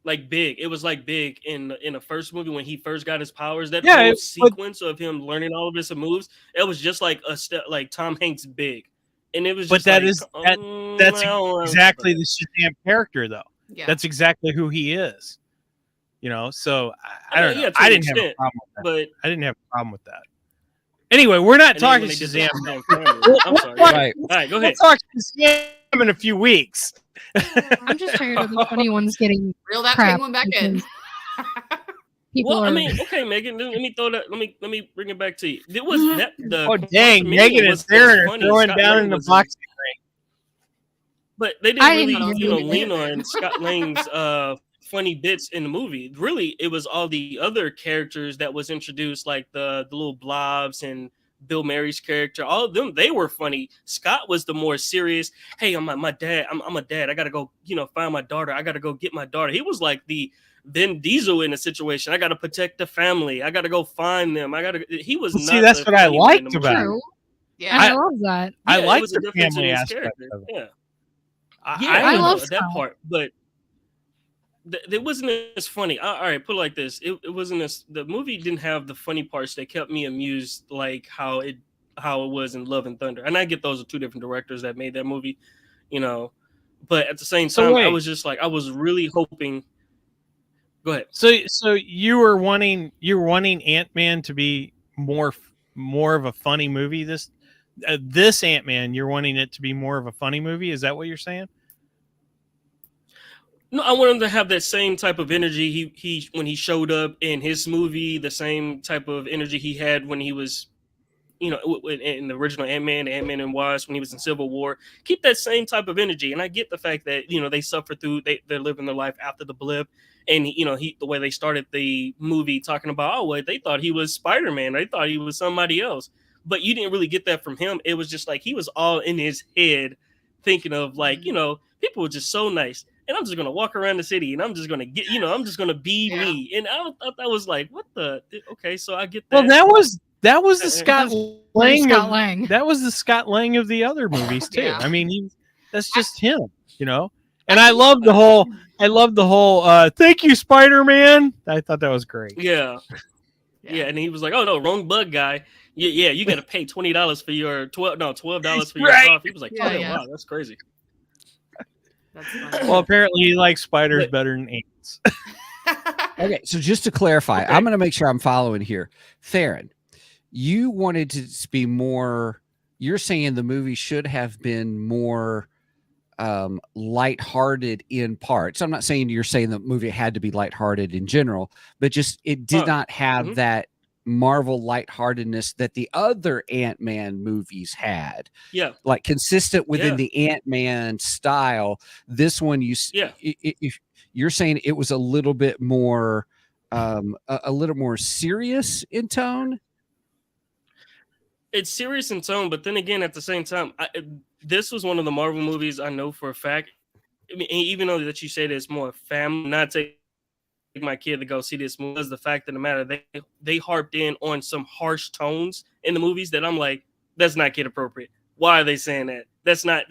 like big. It was like big in the first movie when he first got his powers. That Yeah, whole but- sequence of him learning all of his moves, it was just like a step like Tom Hanks big, and it was But just that like, is- that's no, exactly the Shazam character, though. Yeah. That's exactly who he is. You know, so I I don't mean, know. yeah, to I an didn't have a extent, problem with that. but I didn't have a problem with that. Anyway, we're not and then talking when they did the Shazam. Shazam family, I'm sorry. Right. All right, go We'll ahead. talk Shazam in a few weeks. I'm just tired of the funny ones getting Reel that crap penguin back in. people Well, are. I mean, okay, Megan. Let me throw that. Let me bring it back to you. It was that the Oh dang, Quantumania Megan and was Sarah are funny. throwing Scott down Lang in the was boxing ring. but they I didn't didn't really, hear you. lean on Scott Lang's funny bits in the movie. Really, it was all the other characters that was introduced, like the little blobs and Bill Murray's character. All of them, they were funny. Scott was the more serious. Hey, I'm my dad. I'm a dad. I gotta go, find my daughter. I gotta go get my daughter. He was like the Vin Diesel in a situation. I gotta protect the family. I gotta go find them. He was Well, not. see, that's the what I funny one in liked the about movie. it. True. Yeah. I love that. I Yeah, it like was a the difference in family his aspect character. of it. Yeah. I I know love that Scott. part, but it wasn't as funny. All right, put it like this: it wasn't as the movie didn't have the funny parts that kept me amused, like how it was in Love and Thunder. And I get those are two different directors that made that movie, But at the same So time, I wait. was just like, I was really hoping. Go ahead. So you were wanting Ant-Man to be more of a funny movie. This Ant-Man, you're wanting it to be more of a funny movie. Is that what you're saying? No, I want him to have that same type of energy he when he showed up in his movie, the same type of energy he had when he was, in the original Ant-Man and Wasp, when he was in Civil War. Keep that same type of energy. And I get the fact that, they suffer through, they're living their life after the blip. And, the way they started the movie talking about, they thought he was Spider-Man. They thought he was somebody else. But you didn't really get that from him. It was just like he was all in his head thinking of like, people were just so nice. And I'm just going to walk around the city and I'm just going to get, I'm just going to be Yeah. me. And I thought that was like, what the? Okay, so I get that. Well, that was the Scott Lang. Scott Lang. That was the Scott Lang of the other movies too. Yeah. I mean, that's just him, And I love the whole. Thank you, Spider-Man. I thought that was great. Yeah. Yeah, and he was like, "Oh no, wrong bug guy. Yeah, you got to pay $20 for your $12 for your Right. coffee." He was like, Yeah, "Oh yeah. wow, that's crazy." That's funny. Well, apparently he likes spiders better than ants. Okay, so just to clarify, Okay. I'm going to make sure I'm following here. Theron, you wanted to be more. You're saying the movie should have been more lighthearted in parts. I'm not saying you're saying the movie had to be lighthearted in general, but just it did not have mhm. that Marvel lightheartedness that the other Ant-Man movies had. Yeah, Like consistent within Yeah. the Ant-Man style. This one, yeah. if you're saying it was a little bit more, a little more serious in tone. It's serious in tone, but then again, at the same time, this was one of the Marvel movies I know for a fact. I mean, even though that you say that it's more family, not take my kid to go see this movie, is the fact of the matter they harped in on some harsh tones in the movies that I'm like, that's not kid appropriate. Why are they saying that? That's not,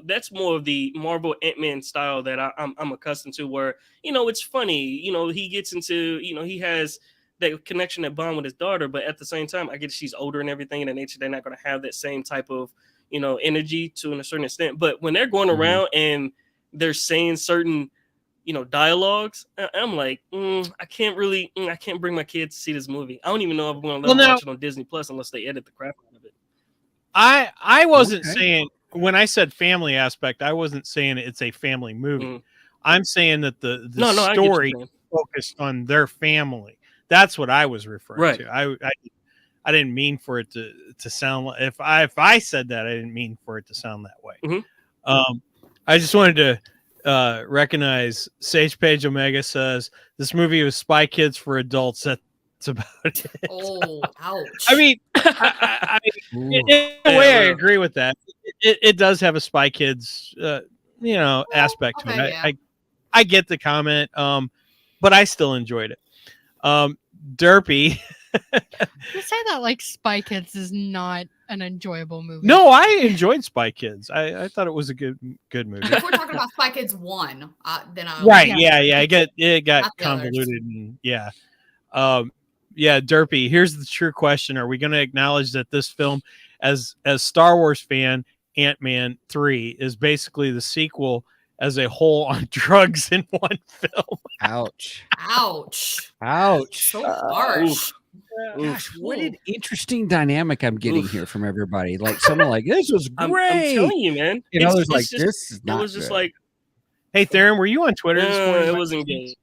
that's more of the Marvel Ant-Man style that I'm accustomed to, where it's funny. He gets into, he has that connection, that bond with his daughter, but at the same time, I get she's older and everything, and in nature they're not going to have that same type of energy to a certain extent. But when they're going around and they're saying certain dialogues, I'm like, I can't bring my kids to see this movie. I don't even know if I'm going to let them watch it on Disney Plus unless they edit the crap out of it. I wasn't saying, when I said family aspect, I wasn't saying it's a family movie. I'm saying that the story focused on their family. That's what I was referring to. I didn't mean for it to sound like, if I said that, I didn't mean for it to sound that way. I just wanted to recognize Sage Page Omega says this movie was Spy Kids for adults. That's about it. Oh, ouch. I mean, in a way, I agree with that. It does have a Spy Kids, aspect to it. yeah. I get the comment, but I still enjoyed it. Derpy. You say that like Spy Kids is not an enjoyable movie. No, I enjoyed Spy Kids. I thought it was a good movie. If we're talking about Spy Kids 1, then I Right? Yeah. It got Not the convoluted, and yeah. Derpy. Here's the true question: are we going to acknowledge that this film, as Star Wars fan, Ant-Man 3 is basically the sequel as a whole on drugs in one film? Ouch. Ouch. So harsh. Gosh, what an interesting dynamic I'm getting here from everybody. Like someone like this was great. I'm telling you, man. And others like this is not. It was just good. like, hey, Theron, were you on Twitter this morning? It wasn't good.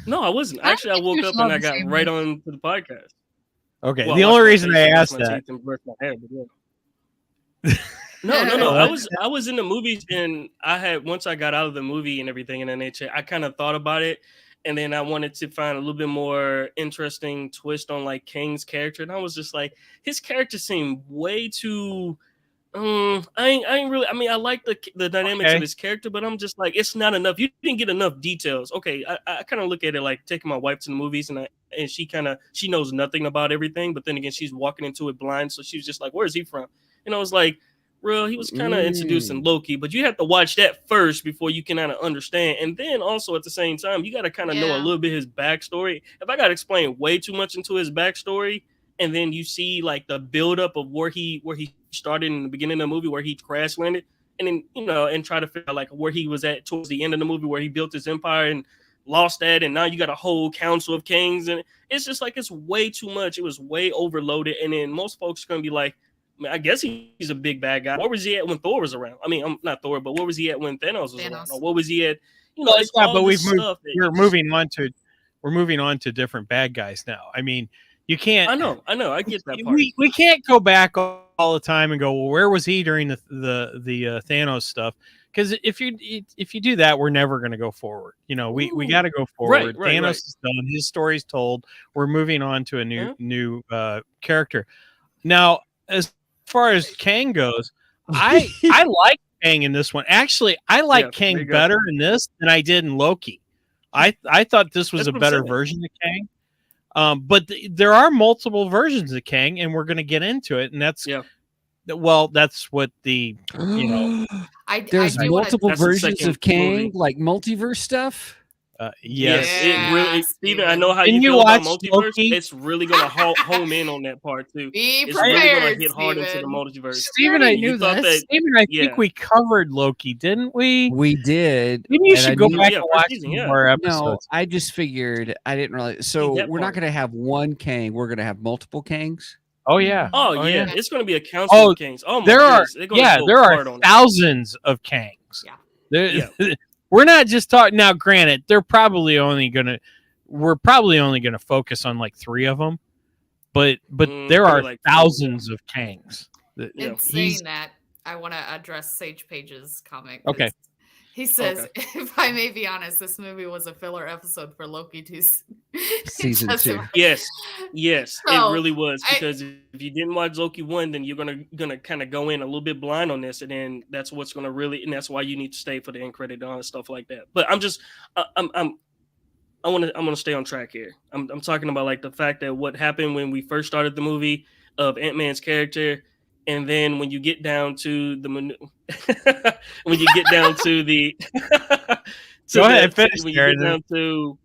No, I wasn't. Actually, I woke up and I got right on to the podcast. Okay, well, the only reason I asked that. No. I was in the movies, and I had once I got out of the movie and everything, and then I kind of thought about it, and then I wanted to find a little bit more interesting twist on like Kang's character, and I was just like, his character seemed way too. I ain't really. I mean, I like the dynamics of his character, but I'm just like, it's not enough. You didn't get enough details. Okay, I kind of look at it like taking my wife to the movies, and she knows nothing about everything, but then again, she's walking into it blind, so she was just like, "Where's he from?" And I was like, "Bro, he was kind of introducing Loki, but you have to watch that first before you can kind of understand, and then also at the same time, you got to kind of know a little bit his backstory. If I got to explain way too much into his backstory." And then you see like the buildup of where he started in the beginning of the movie, where he crash landed, and then and try to figure out like where he was at towards the end of the movie, where he built his empire and lost that, and now you got a whole council of kings, and it's just like it's way too much. It was way overloaded, and then most folks are gonna be like, I guess he's a big bad guy. Where was he at when Thor was around? I mean, I'm not Thor, but where was he at when Thanos was around? Or what was he at? But we're moving on to different bad guys now. I mean. You can't. I know. I get that part. We can't go back all the time and go, well, where was he during the Thanos stuff? Because if you do that, we're never going to go forward. We got to go forward. Right, Thanos is done. His story's told. We're moving on to a new character. Now, as far as Kang goes, I like Kang in this one. Actually, I like Kang better in this than I did in Loki. I thought this was a better version of Kang. But there are multiple versions of Kang, and we're going to get into it. And that's what the there's multiple versions of Kang, like multiverse stuff. Yes, it really. Steven, I know how you feel about multiverse. Loki? It's really going to home in on that part too. Be it's prepared, really going to hit hard into the multiverse. Steven, I knew this. Steven, I think we covered Loki, didn't we? We did. Maybe you should go back and watch more episodes. No, I just figured I didn't realize. So we're not going to have one Kang. We're going to have multiple Kangs. Oh yeah. Oh yeah. It's going to be a council of Kangs. Oh my goodness. There are thousands of Kangs. Yeah. We're not just talking now. Granted, we're probably only gonna focus on like 3 of them, but there are like thousands of Kangs. In saying that, I want to address Sage Page's comment. Okay. He says, if I may be honest, this movie was a filler episode for Loki 2 season 2. Yes, so, it really was, because if you didn't watch Loki 1, then you're gonna kind of go in a little bit blind on this, and then that's what's gonna really, and that's why you need to stay for the end credit and stuff like that. But I want to stay on track here. I'm talking about like the fact that what happened when we first started the movie of Ant-Man's character. And then when you get down to the when you get down to the go ahead, finish when you get down to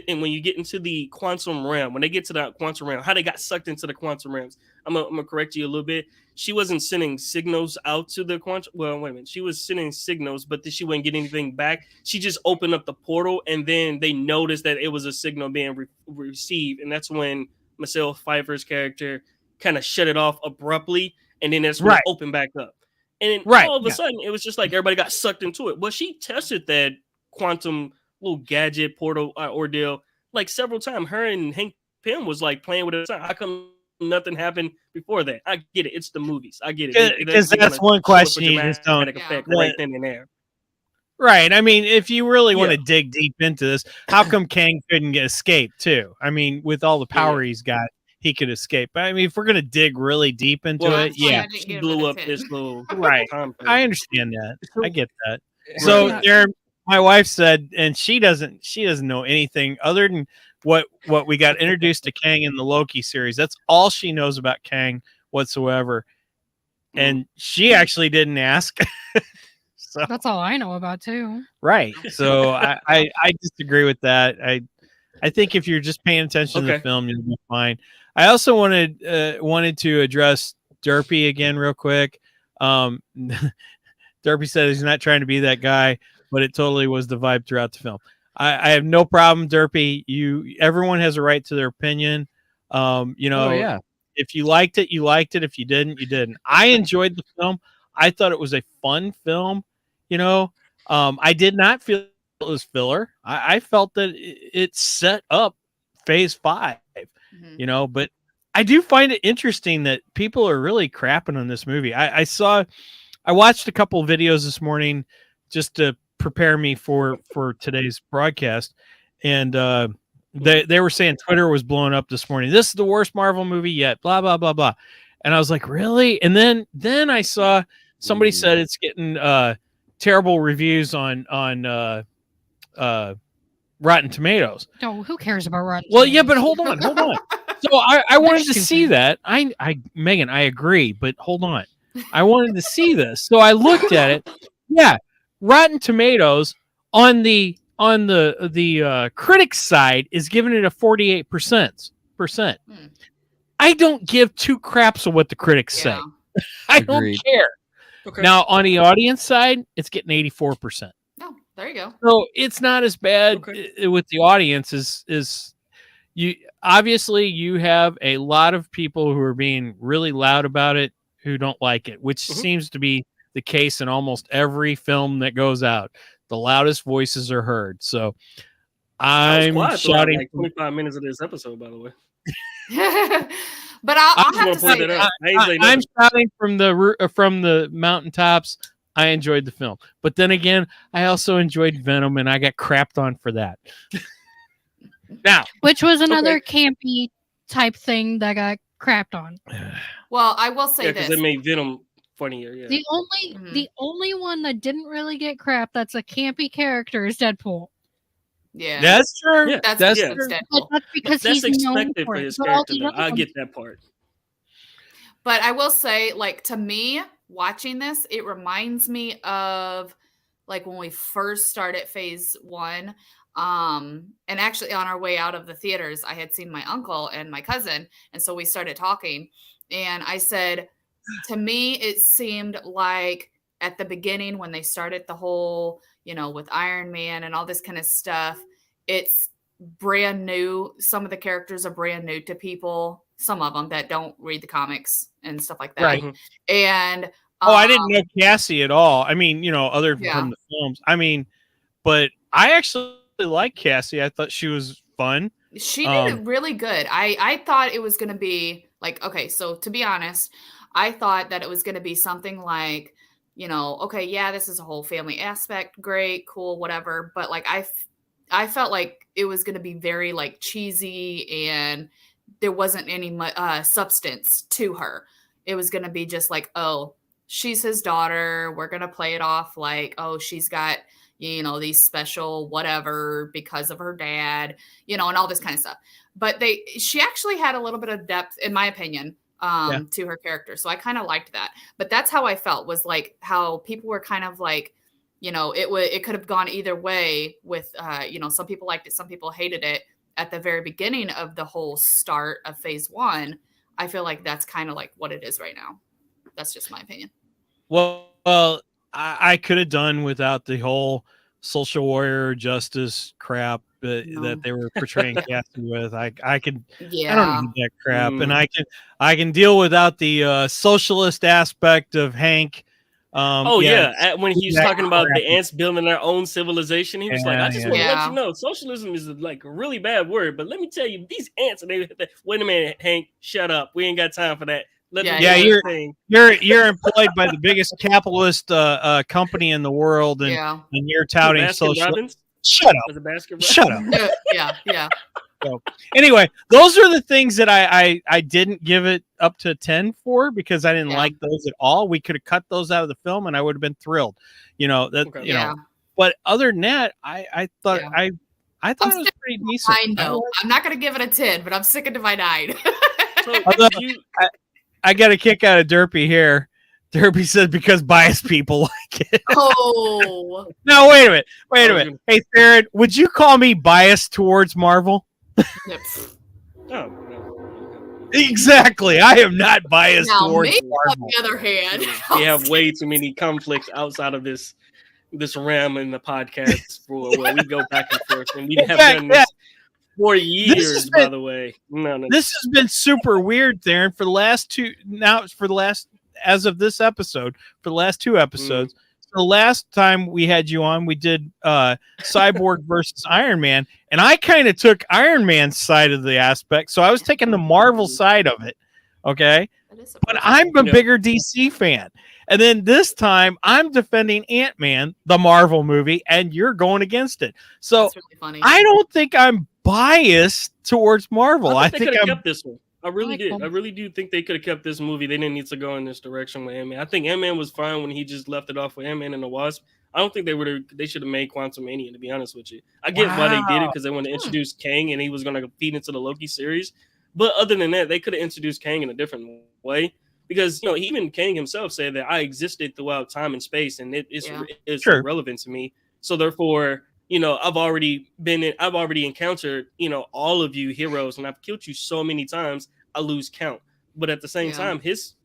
when you get into the quantum realm, when they get to the quantum realm, how they got sucked into the quantum realms. I'm gonna correct you a little bit. She wasn't sending signals out to the quantum. Well, wait a minute. She was sending signals, but she wouldn't get anything back. She just opened up the portal, and then they noticed that it was a signal being received, and that's when Michelle Pfeiffer's character kind of shut it off abruptly, and then it's opened back up. And then all of a sudden, it was just like everybody got sucked into it. Well, she tested that quantum little gadget portal ordeal like several times. Her and Hank Pym was like playing with it. How come nothing happened before that? I get it. It's the movies. I get it. Because that's one question you just don't. Effect right then and there. Right. I mean, if you really want to Yeah. dig deep into this, how come Kang couldn't get escape too? I mean, with all the power he's got, he could escape. But I mean, if we're gonna dig really deep into Well, it, yeah, I didn't she give blew it a up 10. this little right. time I frame. understand that. I So, get that. have So you not- there, my wife said, and she doesn't know anything other than what we got introduced to Kang in the Loki series. That's all she knows about Kang whatsoever, and she actually didn't ask. So That's all I know about too. right. So I disagree with that. I think if you're just paying attention to the Okay. film, you'll be fine. I also wanted to address Derpy again real quick. Derpy said he's not trying to be that guy, but it totally was the vibe throughout the film. I have no problem, Derpy. Everyone has a right to their opinion. Oh yeah. If you liked it, you liked it. If you didn't, you didn't. I enjoyed the film. I thought it was a fun film. I did not feel it was filler. I felt that it set up Phase 5. Mhm. But I do find it interesting that people are really crapping on this movie. I watched a couple of videos this morning just to prepare me for today's broadcast, and they were saying Twitter was blowing up this morning. This is the worst Marvel movie yet. Blah blah blah blah. And I was like, really? And then I saw somebody said it's getting terrible reviews on Rotten Tomatoes. No, who cares about Rotten Well, yeah, but Tomatoes? hold on. So I wanted to stupid. see that. Megan, I agree, but hold on. I wanted to see this, so I looked at it. Yeah, Rotten Tomatoes on the critics side is giving it a 48%. I don't give two craps of what the critics say. Yeah. I Agreed. don't care. Okay. Now on the audience side, it's getting 84%. No, there you go. So it's not as bad with the audience as you. Obviously, you have a lot of people who are being really loud about it who don't like it, which seems to be the case in almost every film that goes out. The loudest voices are heard. So I'm shouting like 25 minutes of this episode, by the way. But I'll have to point say, that out. I ain't say I'm nothing. shouting from the mountaintops. I enjoyed the film, but then again, I also enjoyed Venom, and I got crapped on for that. Now, Which was another campy type thing that got crapped on. well, I will say Because this. they made Venom funnier. Yeah. The only one that didn't really get crap that's a campy character is Deadpool. Yeah, that's true. Yeah, that's yeah. Deadpool. But that's because That's he's known expected for for it. his But all character. the Though. other I ones- get that part. But I will say, like, to me, watching this, it reminds me of like when we first started Phase 1. And actually on our way out of the theaters, I had seen my uncle and my cousin, and so we started talking, and I said, to me, it seemed like at the beginning when they started the whole, with Iron Man and all this kind of stuff, it's brand new. Some of the characters are brand new to people, some of them that don't read the comics and stuff like that. Right. And I didn't know Cassie at all. I mean, other from the films. I mean, but I actually like Cassie. I thought she was fun. She did really good. I thought it was going to be like, okay, so to be honest, I thought that it was going to be something like, okay, yeah, this is a whole family aspect. Great, cool, whatever. But like, I felt like it was going to be very like cheesy, and there wasn't any substance to her. It was going to be just like, oh, she's his daughter. We're going to play it off like, oh, she's got, these special whatever because of her dad, and all this kind of stuff. But she actually had a little bit of depth, in my opinion, to her character. So I kind of liked that. But that's how I felt, was like how people were kind of like, it could have gone either way with, some people liked it, some people hated it. At the very beginning of the whole start of Phase 1, I feel like that's kind of like what it is right now. That's just my opinion. Well, I could have done without the whole social warrior justice crap that they were portraying Cassie with. I don't need that crap, and I can deal without the socialist aspect of Hank. When he's talking about the ants building their own civilization, he was like, "I just want to let you know, socialism is like a really bad word, but let me tell you, these ants." And they wait a minute, Hank, shut up. We ain't got time for that. Yeah, you're employed by the biggest capitalist company in the world, and you're touting social. Shut up! Shut up! Yeah. So, anyway, those are the things that I didn't give it up to 10 for because I didn't like those at all. We could have cut those out of the film, and I would have been thrilled. You know that. You know, but other than that, I thought it was pretty decent. I know. I'm not gonna give it a 10, but I'm sticking to my 9. I got a kick out of Derpy here. Derpy said because biased people like it. Oh. No, wait a minute. Hey, Farron, would you call me biased towards Marvel? No. Exactly. I am not biased towards Marvel. On the other hand, we have way too many conflicts outside of this realm in the podcast where we go back and forth, and we have done this for years. By the way, no. This has been super weird, Theron. As of this episode, for the last 2 episodes. So last time we had you on, we did Cyborg versus Iron Man, and I kind of took Iron Man's side of the aspect, so I was taking the Marvel side of it. Okay, but I'm a bigger DC fan, and then this time I'm defending Ant-Man, the Marvel movie, and you're going against it. So that's really funny. I don't think I'm biased towards Marvel. I think I'm kept this one. I really did. I really do think they could have kept this movie. They didn't need to go in this direction with Ant-Man. I think Ant-Man was fine when he just left it off with Ant-Man and the Wasp. I don't think they should have made Quantumania, to be honest with you. I get why they did it because they want to introduce Kang and he was going to feed into the Loki series. But other than that, they could have introduced Kang in a different way because, you know, even Kang himself said that I existed throughout time and space and it's irrelevant to me. So therefore, you know, I've already encountered, you know, all of you heroes, and I've killed you so many times, I lose count. But at the same time, his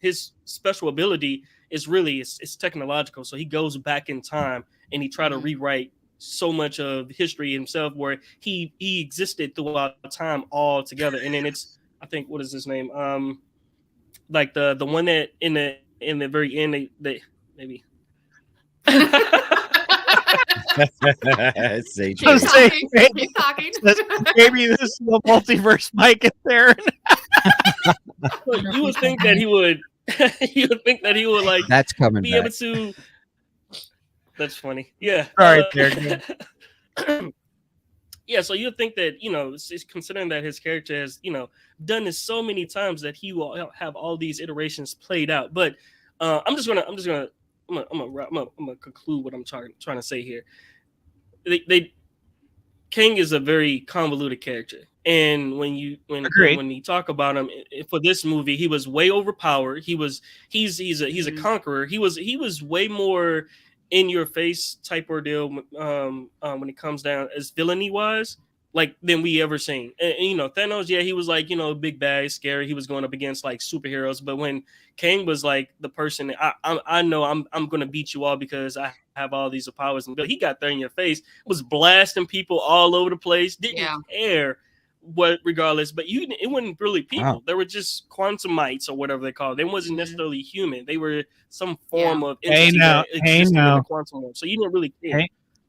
special ability is really it's technological. So he goes back in time and he try to rewrite so much of history himself, where he existed throughout time all together. And then it's, I think, what is his name? Like the one that in the very end they maybe. Keep talking. Maybe this is the multiverse mic in there. You would think that he would. You would think that he would like. That's coming. Be back. able to. That's funny. Yeah. All right, there. Yeah, so you'd think that, you know, considering that his character has, you know, done this so many times that he will have all these iterations played out. But I'm gonna conclude what I'm trying to say here. King is a very convoluted character, and when you talk about him for this movie, he was way overpowered. He's a conqueror. He was way more in your face type ordeal when it comes down as villainy wise, like than we ever seen. And you know, Thanos, he was like, you know, big bad, scary. He was going up against like superheroes, but when Kang was like the person, I know I'm gonna beat you all because I have all these powers, and he got there in your face, was blasting people all over the place, didn't care what regardless. But it wasn't really people. Wow. They were just quantumites or whatever they call it. They wasn't necessarily human. They were some form of entity that existed in the quantum world. So you didn't really care.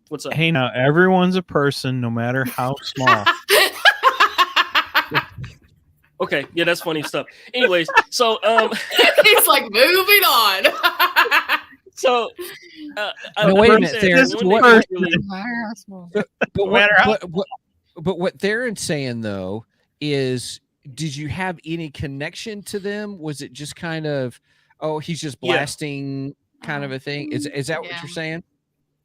What's up? Hey, now everyone's a person, no matter how small. Okay, yeah, that's funny stuff. Anyways, so he's like moving on. So no, wait a minute, Theron. But what Theron's saying though is, did you have any connection to them? Was it just kind of, oh, he's just blasting kind of a thing? Is that what you're saying?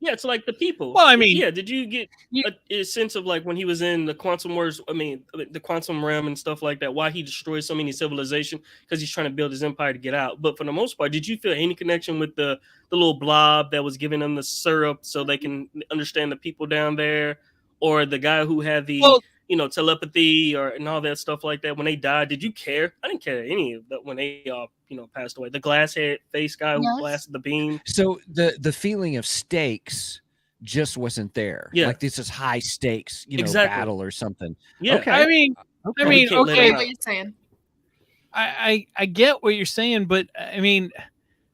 Yeah, it's like the people. Well, I mean, yeah. Did you get a sense of like when he was in the quantum wars? I mean, the quantum realm and stuff like that. Why he destroyed so many civilizations? Because he's trying to build his empire to get out. But for the most part, did you feel any connection with the little blob that was giving them the syrup so they can understand the people down there, or the guy who had the telepathy and all that stuff like that? When they died, did you care? I didn't care any of that when they passed away. The glass head face guy who blasted the beam. So the feeling of stakes just wasn't there. Yeah, like this is high stakes, battle or something. Yeah, okay. I mean, okay. What you're saying? I get what you're saying, but I mean,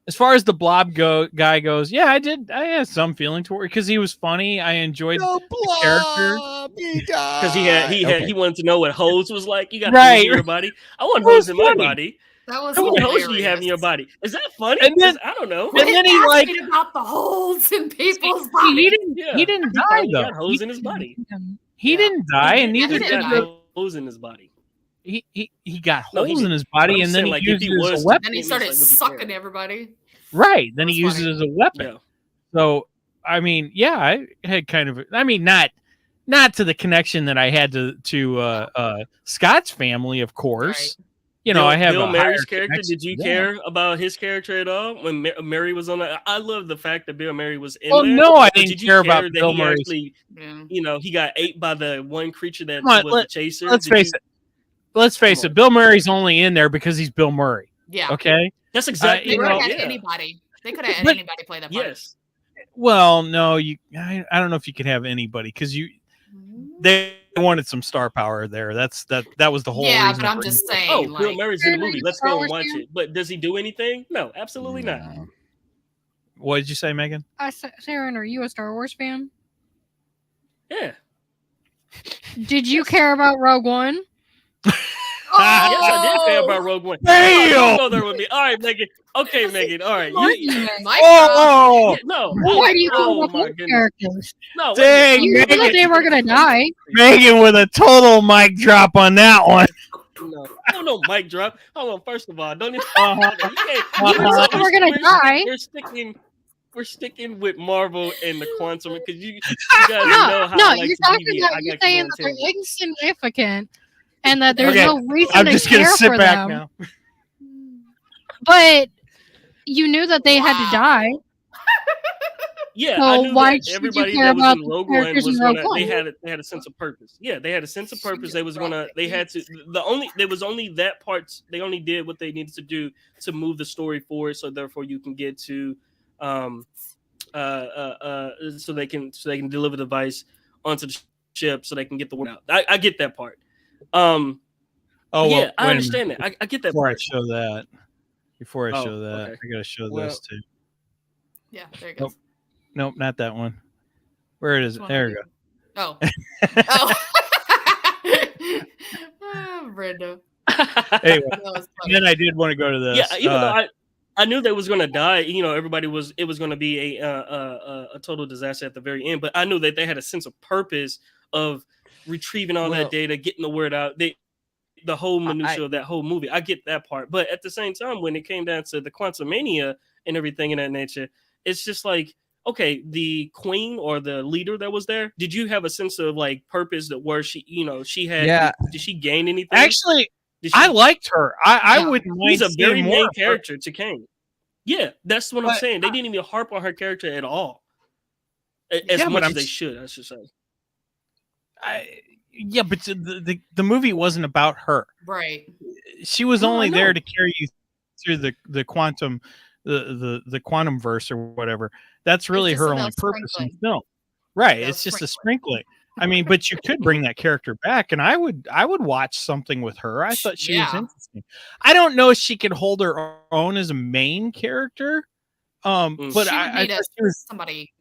as far as the blob guy goes, yeah, I had some feeling toward because he was funny. I enjoyed the character because he wanted to know what hose was like. You got to hear everybody. I want hose in my body. That was How many holes hilarious. do you have in your body? Is that funny? And then- 'Cause I don't know. And then he like about the holes in people's he bodies. didn't Yeah. he didn't He die probably though. got holes in his body. He Yeah. didn't die, and He neither didn't did got die. holes in his body. he got No, he holes in didn't. his body, I'm and then saying, he like, if used he it as was a to- weapon. Then he It's started like, would you sucking care? everybody. Right. Then he That's used funny. it as a weapon. Yeah. So I mean, yeah, I had kind of not to the connection that I had to Scott's family, of course. Right. You know, I have Bill a Murray's higher character. connection Did you to care about his character at all when Murray was on that? I love the fact that Bill Murray was in Well, there. no, I but didn't did you care about that Bill he Murray's. actually, Yeah. he got ate by the one creature that Come on, was the chaser. Let's Did face you- it. Let's face Come it. on. Bill Murray's only in there because he's Bill Murray. Yeah. Okay. That's exactly They you could know, have had yeah. anybody. They could have had But- anybody play that part. Yes. Well, no, I don't know if you could have anybody because they wanted some star power there. That was the whole Yeah, reason. but I'm for just it. saying. Oh, like, Bill Murray's in the movie. Let's go and Star Wars watch fan? it. But does he do anything? No, absolutely not. No. What did you say, Megan? Saren, are you a Star Wars fan? Yeah. Did you care about Rogue One? Yes, I did care about Rogue One. Damn! Don't go there with me. All right, Megan. Okay, Megan. All right. Mike Oh, Yeah, no. Why do you care Oh about my those goodness. characters? No. wait a Dang, You minute. knew that they were gonna die. Megan with a total mic drop on that one. No. Oh no, mic drop. Hold on. First of all, don't even. Uh-huh. You can't. Uh-huh. We're gonna die. We're sticking with Marvel and the Quantum because you guys know No, how no, I like you're to talking deviate. about I you're got you saying on that they're tangent. insignificant and that there's Okay, no reason I'm to just gonna care sit for back them. now. But you knew that they had to die. Yeah, So I knew why that should you everybody care that was about in the Rogue One characters was in Rogue gonna. One? They had a sense of purpose. Yeah, they had a sense of purpose. They was gonna. They had to. There was only that part. They only did what they needed to do to move the story forward. So therefore, you can get to, so they can deliver the device onto the ship so they can get the word out. I get that part. Oh, well, yeah, I wait a understand minute. that. I get that Before part. I show that, Oh, I okay. gotta show Well, this too. Yeah, there you go. Nope, not that one. Where is it? There we go. Oh. Oh. Ah, Brenda. Anyway, That was and funny. then I did want to go to this. Yeah, even though I knew they was gonna die. Everybody was. It was gonna be a total disaster at the very end. But I knew that they had a sense of purpose of retrieving all Well- that data, getting the word out. The whole minutia of that whole movie. I get that part. But at the same time, when it came down to the Quantumania and everything in that nature, it's just like, okay, the queen or the leader that was there. Did you have a sense of like purpose that where she, she had? Yeah. Did she gain anything? Actually, Did she, I liked her. I Yeah. wouldn't mind He's a seeing very more main of her. character to Kane. Yeah, that's what I'm But saying. They didn't even harp on her character at all. As Yeah, but much I'm as they s- should, I should say. Yeah, but the movie wasn't about her. Right. She was No, I only there know. to carry you through the quantum the quantum verse or whatever. That's really just her about only purpose in sprinkling. film. Right. Yeah, It's just a sprinkling. sprinkling. I mean, but you could bring that character back, and I would watch something with her. I thought she was Yeah. interesting. I don't know if she could hold her own as a main character. But She would I need thought she was, somebody.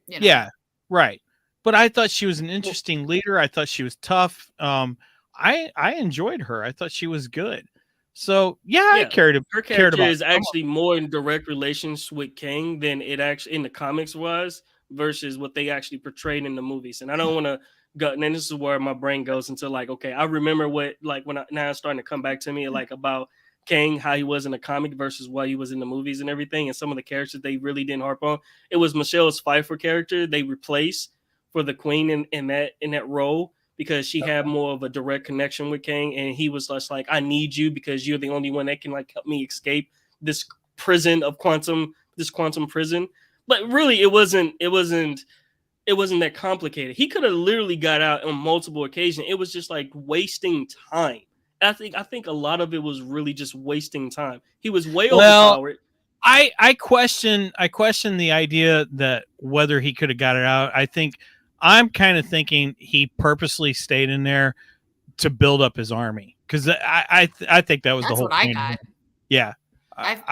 yeah, right. But I thought she was an interesting leader. I thought she was tough. I enjoyed her. I thought she was good. So yeah, I Yeah, cared Her cared character about is actually more in direct relations with Kang than it actually in the comics was versus what they actually portrayed in the movies. And I don't want to go. And then this is where my brain goes into like, okay, I remember what like when now it's starting to come back to me like about Kang, how he was in the comic versus what he was in the movies and everything, and some of the characters they really didn't harp on. It was Michelle's Pfeiffer character they replaced for the Queen in that role because she had more of a direct connection with Kang, and he was just like, I need you because you're the only one that can like help me escape this prison of quantum prison. But really, it wasn't that complicated. He could have literally got out on multiple occasions. It was just like wasting time. I think a lot of it was really just wasting time. He was way overpowered. I question the idea that whether he could have got it out. I'm kind of thinking he purposely stayed in there to build up his army because I think that was That's the whole what I point. got. Yeah,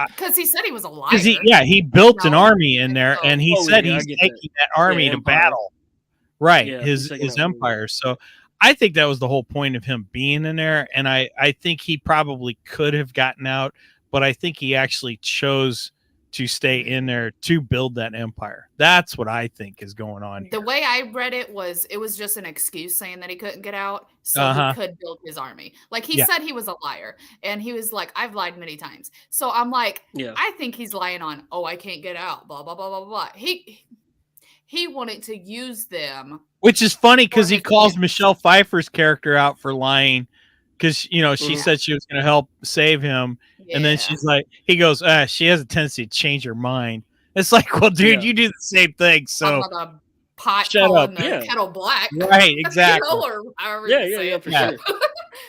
Because he said he was a liar. because he built an No. army in there, and he Oh, said yeah, I he's get taking that army to empire. battle. Right, Yeah, he's his taking that army. empire. So I think that was the whole point of him being in there, and I think he probably could have gotten out, but I think he actually chose to stay in there to build that empire. That's what I think is going on The here. way I read it was just an excuse saying that he couldn't get out so Uh-huh. he could build his army. Like he Yeah. said he was a liar, and he was like, I've lied many times. So I'm like, Yeah. I think he's lying on, oh, I can't get out, blah blah blah blah blah. He wanted to use them. Which is funny because For he his calls advantage. Michelle Pfeiffer's character out for lying because, you know, she Mhm. said she was going to help save him. And then Yeah. she's like, he goes, she has a tendency to change her mind. It's like, well, dude, Yeah. you do the same thing. Talking So, about the pot shut calling up. the Yeah. kettle black. right, exactly. You know, or however Yeah, you yeah, say yeah, it. for Yeah. sure.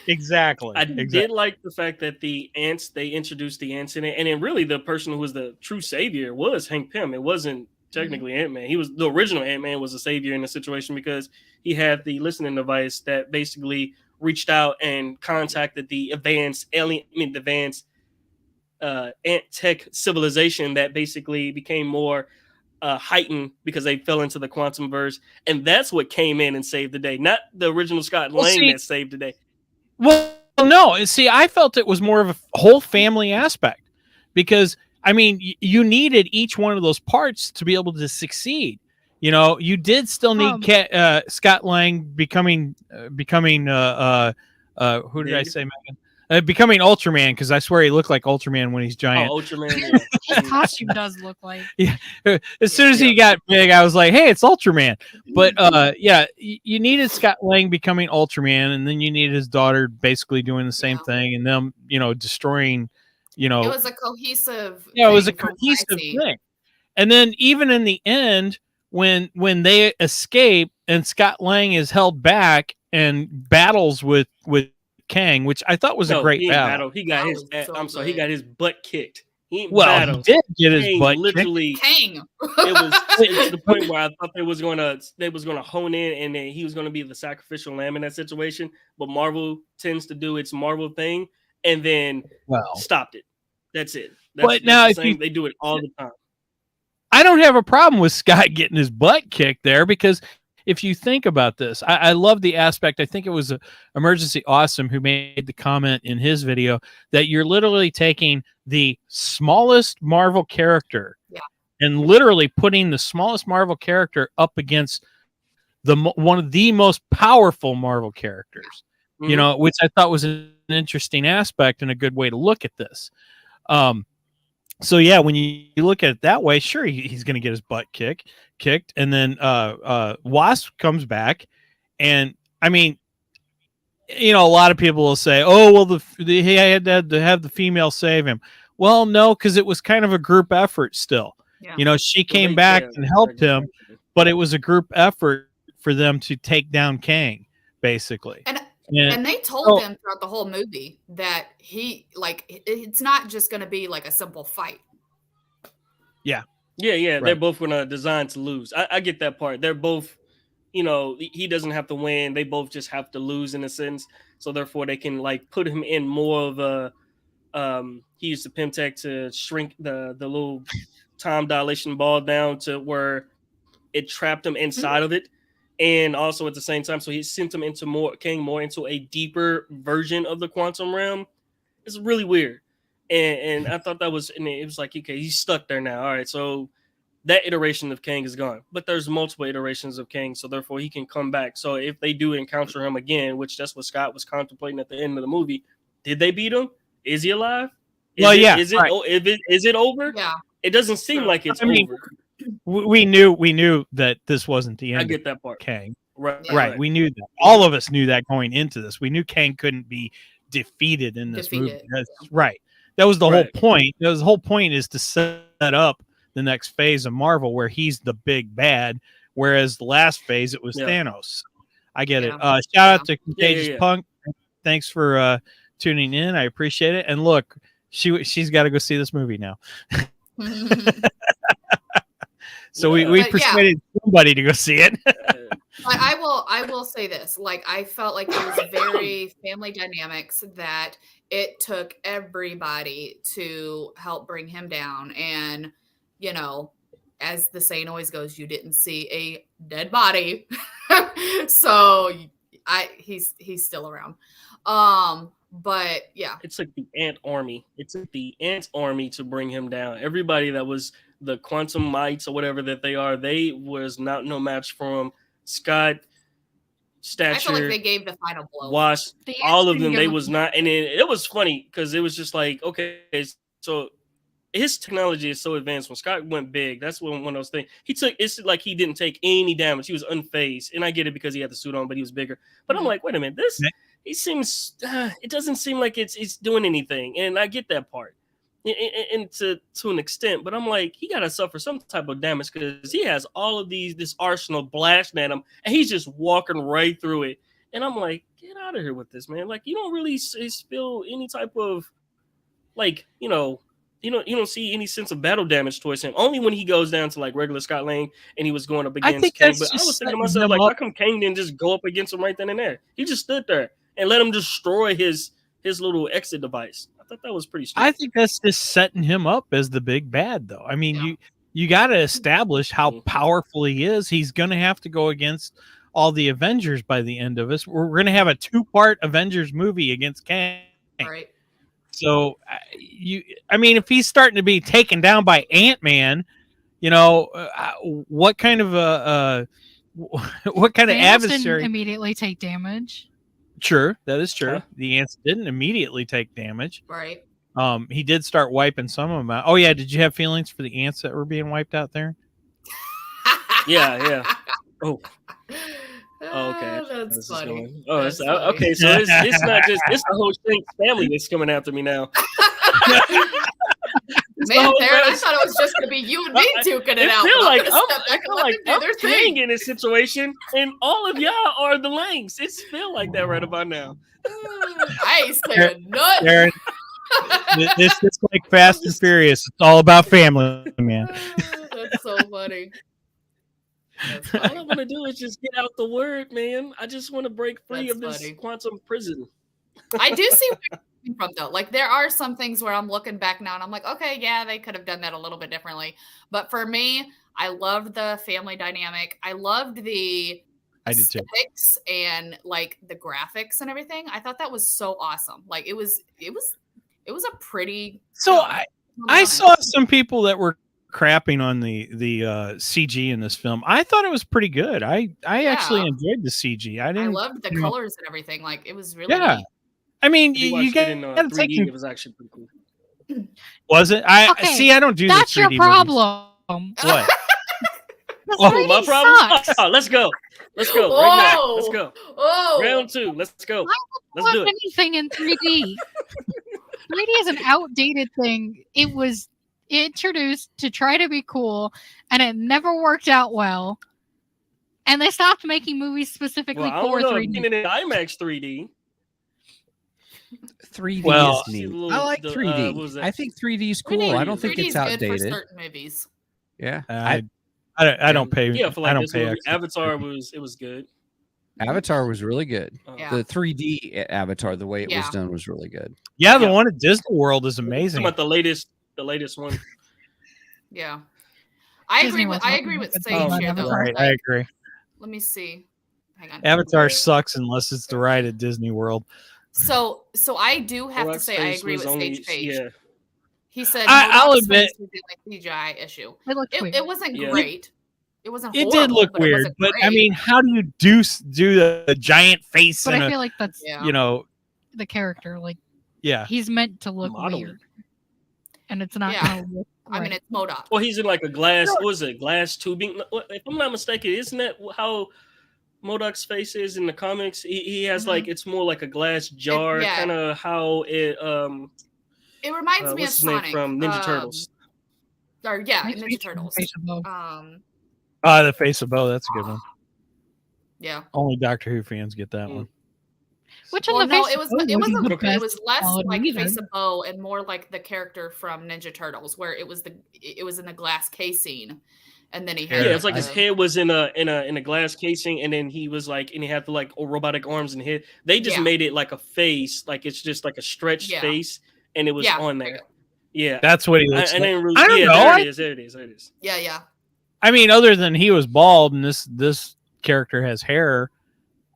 Exactly. I exactly. did like the fact that the ants, they introduced the ants in it, and then really the person who was the true savior was Hank Pym. It wasn't technically Ant-Man. He was the original Ant-Man was a savior in the situation because he had the listening device that basically reached out and contacted the advanced ant tech civilization that basically became more heightened because they fell into the quantum verse, and that's what came in and saved the day, not the original Scott Well, Lang see- that saved the day. Well, no. See, I felt it was more of a whole family aspect because, I mean, you needed each one of those parts to be able to succeed. You know, you did still need Scott Lang becoming who did I Big. say, Megan? Becoming Ultraman, because I swear he looked like Ultraman when he's Oh, giant. Ultraman. His costume does look like. As soon as he got big, I was like, hey, it's Ultraman. But yeah, you needed Scott Lang becoming Ultraman, and then you needed his daughter basically doing the same thing, and them, you know, destroying, you know. It was a cohesive. Yeah, it was a thing from what I cohesive see. thing. And then even in the end, when they escape and Scott Lang is held back and battles with Kang, which I thought was a great he battle. He got That his. was so I'm sorry, he good. got his butt kicked. He ain't Well, battled. he did get his Kang butt kicked. literally. Kang. It was it's to the point where I thought they was gonna hone in and then he was gonna be the sacrificial lamb in that situation. But Marvel tends to do its Marvel thing and then Well, stopped it. That's it. But now the if same, you- they do it all the time. I don't have a problem with Scott getting his butt kicked there because if you think about this, I love the aspect. I think it was Emergency Awesome who made the comment in his video that you're literally taking the smallest Marvel character and literally putting the smallest Marvel character up against one of the most powerful Marvel characters, you know, which I thought was an interesting aspect and a good way to look at this. So yeah, when you look at it that way, sure, he's going to get his butt kicked, and then Wasp comes back, and I mean, you know, a lot of people will say, "Oh, well, he had to have the female save him." Well, no, because it was kind of a group effort still. Yeah. You know, she came back and helped him, but it was a group effort for them to take down Kang, basically. And they told them throughout the whole movie that it's not just going to be like a simple fight. Yeah. Right. They're both going to design to lose. I get that part. They're both, you know, he doesn't have to win. They both just have to lose in a sense. So therefore they can like put him in more of a, he used the Pimtech to shrink the little time dilation ball down to where it trapped him inside of it. And also at the same time, so he sent him into Kang more into a deeper version of the quantum realm. It's really weird. And I thought that was, and it was like, okay, he's stuck there now. All right, so that iteration of Kang is gone. But there's multiple iterations of Kang, so therefore he can come back. So if they do encounter him again, which that's what Scott was contemplating at the end of the movie, did they beat him? Is he alive? Is it over? Yeah. It doesn't seem like it's over. We knew that this wasn't the end. I get that part. Kang. Right. We knew that. All of us knew that going into this. We knew Kang couldn't be defeated in this movie. That's right. That was the whole point. The whole point is to set up the next phase of Marvel where he's the big bad, whereas the last phase it was Thanos. I get it. Shout out to Contagious Punk. Thanks for tuning in. I appreciate it. And look, she's got to go see this movie now. So we persuaded somebody to go see it. I will say this. Like, I felt like it was very family dynamics that it took everybody to help bring him down. And, you know, as the saying always goes, you didn't see a dead body. So He's still around. But yeah, It's like the ant army. It's like the ant army to bring him down. Everybody that was the quantum mites or whatever that they are, they was not no match for him. Scott, I feel like Stature, they gave the final blow. Wasp, The all ants of them, didn't they give a was not. And it was funny because it was just like, okay, so his technology is so advanced. When Scott went big, that's one of those things. It's like he didn't take any damage. He was unfazed, and I get it because he had the suit on, but he was bigger. But I'm like, wait a minute, he seems. It doesn't seem like it's doing anything, and I get that part, and to an extent. But I'm like, he got to suffer some type of damage because he has all of this arsenal blasting at him, and he's just walking right through it. And I'm like, get out of here with this, man. Like, you don't really feel any type of, like, you don't see any sense of battle damage towards him. Only when he goes down to like regular Scott Lang and he was going up I against think Kang. that's But I just was thinking to setting myself, him like, up. how come Kang didn't just go up against him right then and there? He just stood there and let him destroy his little exit device. I thought that was pretty stupid. I think that's just setting him up as the big bad, though. I mean, you got to establish how powerful he is. He's going to have to go against all the Avengers by the end of us. We're going to have a 2-part Avengers movie against Kang. Right. So I mean, if he's starting to be taken down by Ant-Man, what kind of The ants didn't adversary? immediately take damage. Sure, that is true. Huh? The ants didn't immediately take damage. Right. He did start wiping some of them out. Oh yeah, did you have feelings for the ants that were being wiped out there? Yeah. Oh, okay. That's funny. Oh, That's funny. okay. So it's not just it's the whole Shanks family that's coming after me now. Man, Theron, I thought it was just going to be you and me duking it out. Feel like I'm I'm Kang in this situation, and all of y'all are the Langs. It's feel like that right about now. I ain't saying nothing. Aaron, this is like Fast and Furious. It's all about family, man. That's so funny. That's All I funny. want to do is just get out the word, man. I just want to break free That's of this funny. quantum prison. I do see where you're coming from, though. Like, there are some things where I'm looking back now and I'm like, okay, yeah, they could have done that a little bit differently. But for me, I loved the family dynamic. I loved the I did too. aesthetics and like the graphics and everything. I thought that was so awesome. Like, it was a pretty. So film, I saw some people that were crapping on the CG in this film. I thought it was pretty good. I actually enjoyed the CG. I loved the colors and everything. Like, it was really Yeah. neat. I mean, We you watched got it in to 3D. take. It was actually pretty cool. Was it? Okay, See. I don't do That's the your 3D problem. What? The Oh, 3D my problem. sucks. Oh, let's go. Let's go right now. Let's go. Oh, Round 2. Let's go. Why Let's would do you it. want anything in 3D? 3D is an outdated thing. It was introduced to try to be cool, and it never worked out well. And they stopped making movies specifically Well, I for don't know. 3D. Being in IMAX 3D. 3D Well, is neat. little- I like the, 3D. what was that? I think 3D is 3D cool. I don't think 3D it's is good for outdated. certain movies. Yeah. I don't pay. Yeah, for I like don't this pay. movie, extra. Avatar was good. Avatar was really good. Yeah. The 3D Avatar, the way it was Yeah. done, was really good. Yeah, the Yeah. one at Disney World is I'm amazing. talking about the latest one. Yeah. I Disney agree was with nothing but Sage good here, about though. Right, Like, I agree. let me see. Hang on. Avatar Yeah. sucks unless it's the ride at Disney World. So I do have to Rock's say I face agree was with only- Sage Page. Yeah. He said I'll Modok's admit- face was the only CGI issue. It looked weird. It wasn't Yeah. great. It wasn't. It did horrible, look but it weird, wasn't but I great. mean, how do you do the giant face But and I feel like that's Yeah. the character. Like, yeah? he's meant to look Model. weird. And it's not Yeah. gonna look I mean, right. it's Modok. Well, he's in like a glass. What was it? Glass tubing. If I'm not mistaken, isn't that how MODOK's face is in the comics? He has Mhm. like it's more like a glass jar, yeah. kind of how it. It reminds me of What's his name Sonic from Ninja Turtles? Or yeah, Makes me Ninja think Turtles. face of both. The face of Bo. That's a good one. Yeah. Only Doctor Who fans get that Mm. one. Which in Well, the no, face it of was both it wasn't wasn't. the It best was less quality like either. Face of Bo and more like the character from Ninja Turtles, where it was in the glass casing, and then he had Yeah, it's like his the- head was in a glass casing, and then he was like, and he had the like robotic arms and head. They just Yeah. made it like a face, like it's just like a stretched Yeah. face, and it was Yeah, on there you there. go. Yeah, That's what he looks and like. then I don't know. There it is. There it is. Yeah. I mean, other than he was bald and this character has hair,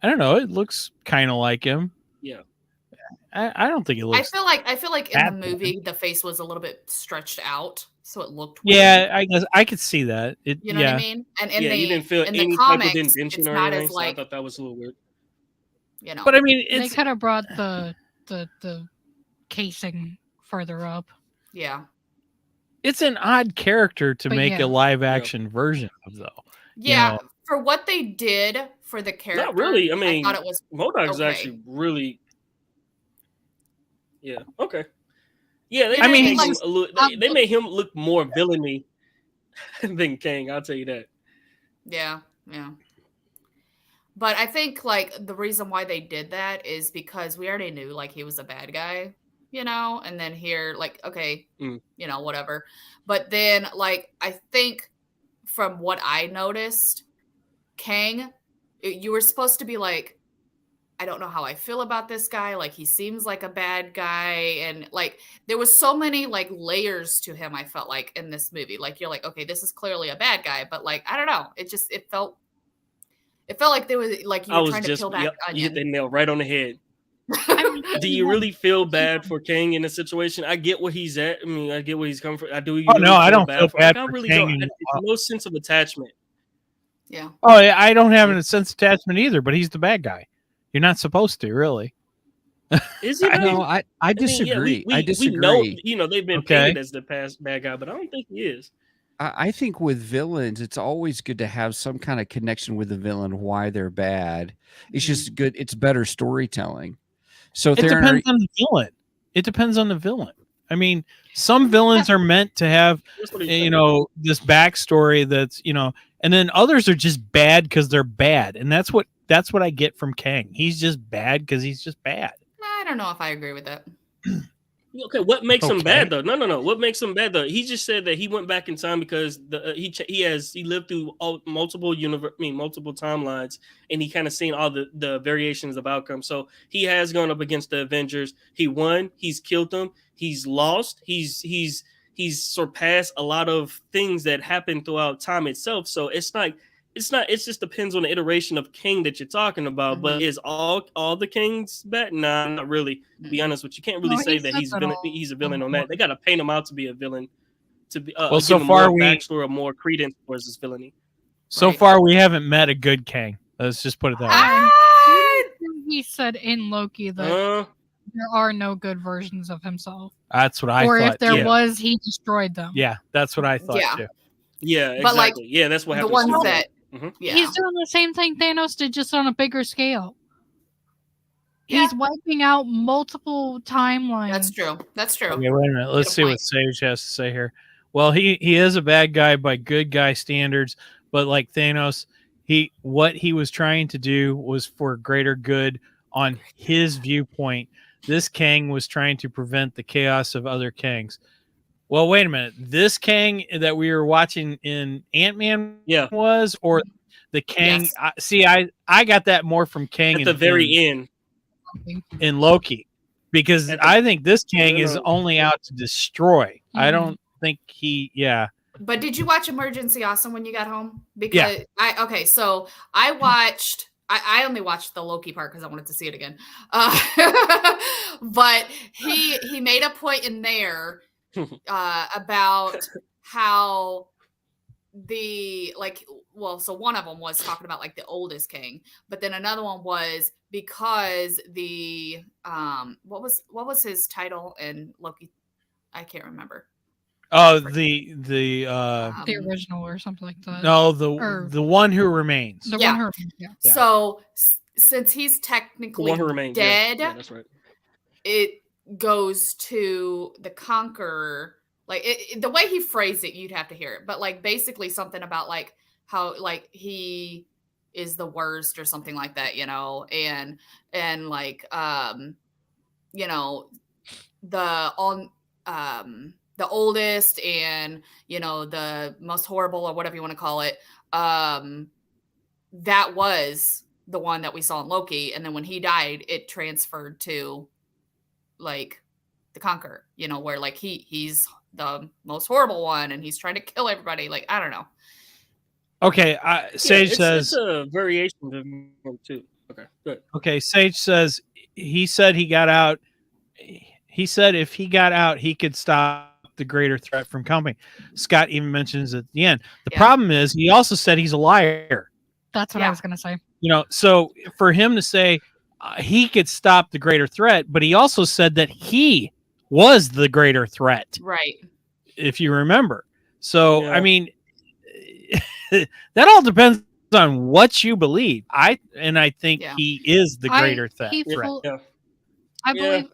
I don't know. It looks kind of like him. Yeah. I don't think it looks. I feel like in the that movie the face was a little bit stretched out, so it looked Yeah, weird. I guess I could see that. It. You know what I Yeah. mean? And in Yeah, you didn't feel the any type of comics, indention it's or not anything, as so I like, thought that was a little weird. you know. But I mean, They it's could have brought the casing further up. Yeah. it's an odd character to But make yeah. a live action version of, though. Yeah, know. for what they did for the character, Not really. I mean, thought it was MODOK is okay. actually really. Yeah. Okay. Yeah, they I mean, made like, him a little, they made him look more villainy than King. I'll tell you that. Yeah, yeah. But I think like the reason why they did that is because we already knew like he was a bad guy, you know, and then here like okay, you know, whatever. But then like I think from what I noticed, Kang, you were supposed to be like, I don't know how I feel about this guy. Like he seems like a bad guy, and like there was so many like layers to him. I felt like in this movie, like you're like, okay, this is clearly a bad guy, but like I don't know, it felt like there was like you were trying to peel back you hit onion. the nail right on the head. I mean, Do you really feel bad for King in a situation? I get where he's at. I mean, I get where he's coming from. I do. Oh no, I don't feel bad I for really King. don't. I have no sense of attachment. Yeah. Oh, yeah, I don't have a sense of attachment either. But he's the bad guy. You're not supposed to, really. Is he? No, I I disagree. mean, I we disagree. know, they've been Okay. painted as the past bad guy, but I don't think he is. I think with villains, it's always good to have some kind of connection with the villain, why they're bad. It's just good. It's better storytelling. So if It they're depends on the villain. It depends on the villain. I mean, some villains are meant to have, That's what he's you know, this backstory that's, you know, and then others are just bad because they're bad, and that's what I get from Kang. He's just bad because he's just bad. I don't know if I agree with that. Okay, what makes him Okay. bad though? No. What makes him bad though? He just said that he went back in time because he lived through multiple timelines, and he kind of seen all the variations of outcomes. So he has gone up against the Avengers. He won. He's killed them. He's lost. He's surpassed a lot of things that happened throughout time itself. So it's not. It just depends on the iteration of King that you're talking about. But is all the Kings bad? Nah, not really. To be honest with you, can't really No, say he that says he's it villain. all. He's a villain on that. They got to paint him out to be a villain. To be Well, so give him far more we- backstory or more credence towards his villainy. So Right. far, we haven't met a good Kang. Let's just put it that way. Ah! he said in Loki that there are no good versions of himself. That's what I or thought. if there too. was, he destroyed them. Yeah, that's what I thought Yeah. too. Yeah, exactly. But, like, yeah, that's what The happened. ones to that, Mhm. yeah. He's doing the same thing Thanos did, just on a bigger scale. Yeah. He's wiping out multiple timelines. That's true. That's true. Okay, wait a minute. Let's Good see what point. Sage has to say here. Well, he is a bad guy by good guy standards, but like Thanos, what he was trying to do was for greater good on his viewpoint. This Kang was trying to prevent the chaos of other Kangs. Well, wait a minute. This Kang that we were watching in Ant-Man Yeah. was, or the Kang? Yes. I got that more from Kang At the very end. in Loki, because At the- I think this Kang No, is no. only out to destroy. I Mhm. don't think yeah. But did you watch Emergency Awesome when you got home? Yeah. Because so I watched. I only watched the Loki part because I wanted to see it again. But he made a point in there about how so one of them was talking about like the oldest king, but then another one was because the what was his title in Loki? I can't remember. Oh, the The original or something like that. no, Or- the one who remains. The Yeah. one yeah. Yeah. So since he's The technically one who remains. dead, Yeah, that's right. it goes to the Conqueror. Like the way he phrased it, you'd have to hear it. But like basically something about like how like he is the worst or something like that, you know, and like you know, the oldest and you know the most horrible or whatever you want to call it. That was the one that we saw in Loki, and then when he died, it transferred to like the Conqueror, you know, where like he's the most horrible one and he's trying to kill everybody. Like I don't know. Okay, Sage it's says a variation of him too. Okay, good. Okay, Sage says he said he got out. He said if he got out, he could stop the greater threat from coming. Scott even mentions at the end. The problem is he also said he's a liar. That's what I was going to say. You know, so for him to say he could stop the greater threat, but he also said that he was the greater threat. Right. If you remember. So, I mean, that all depends on what you believe. I think he is the greater threat. I believe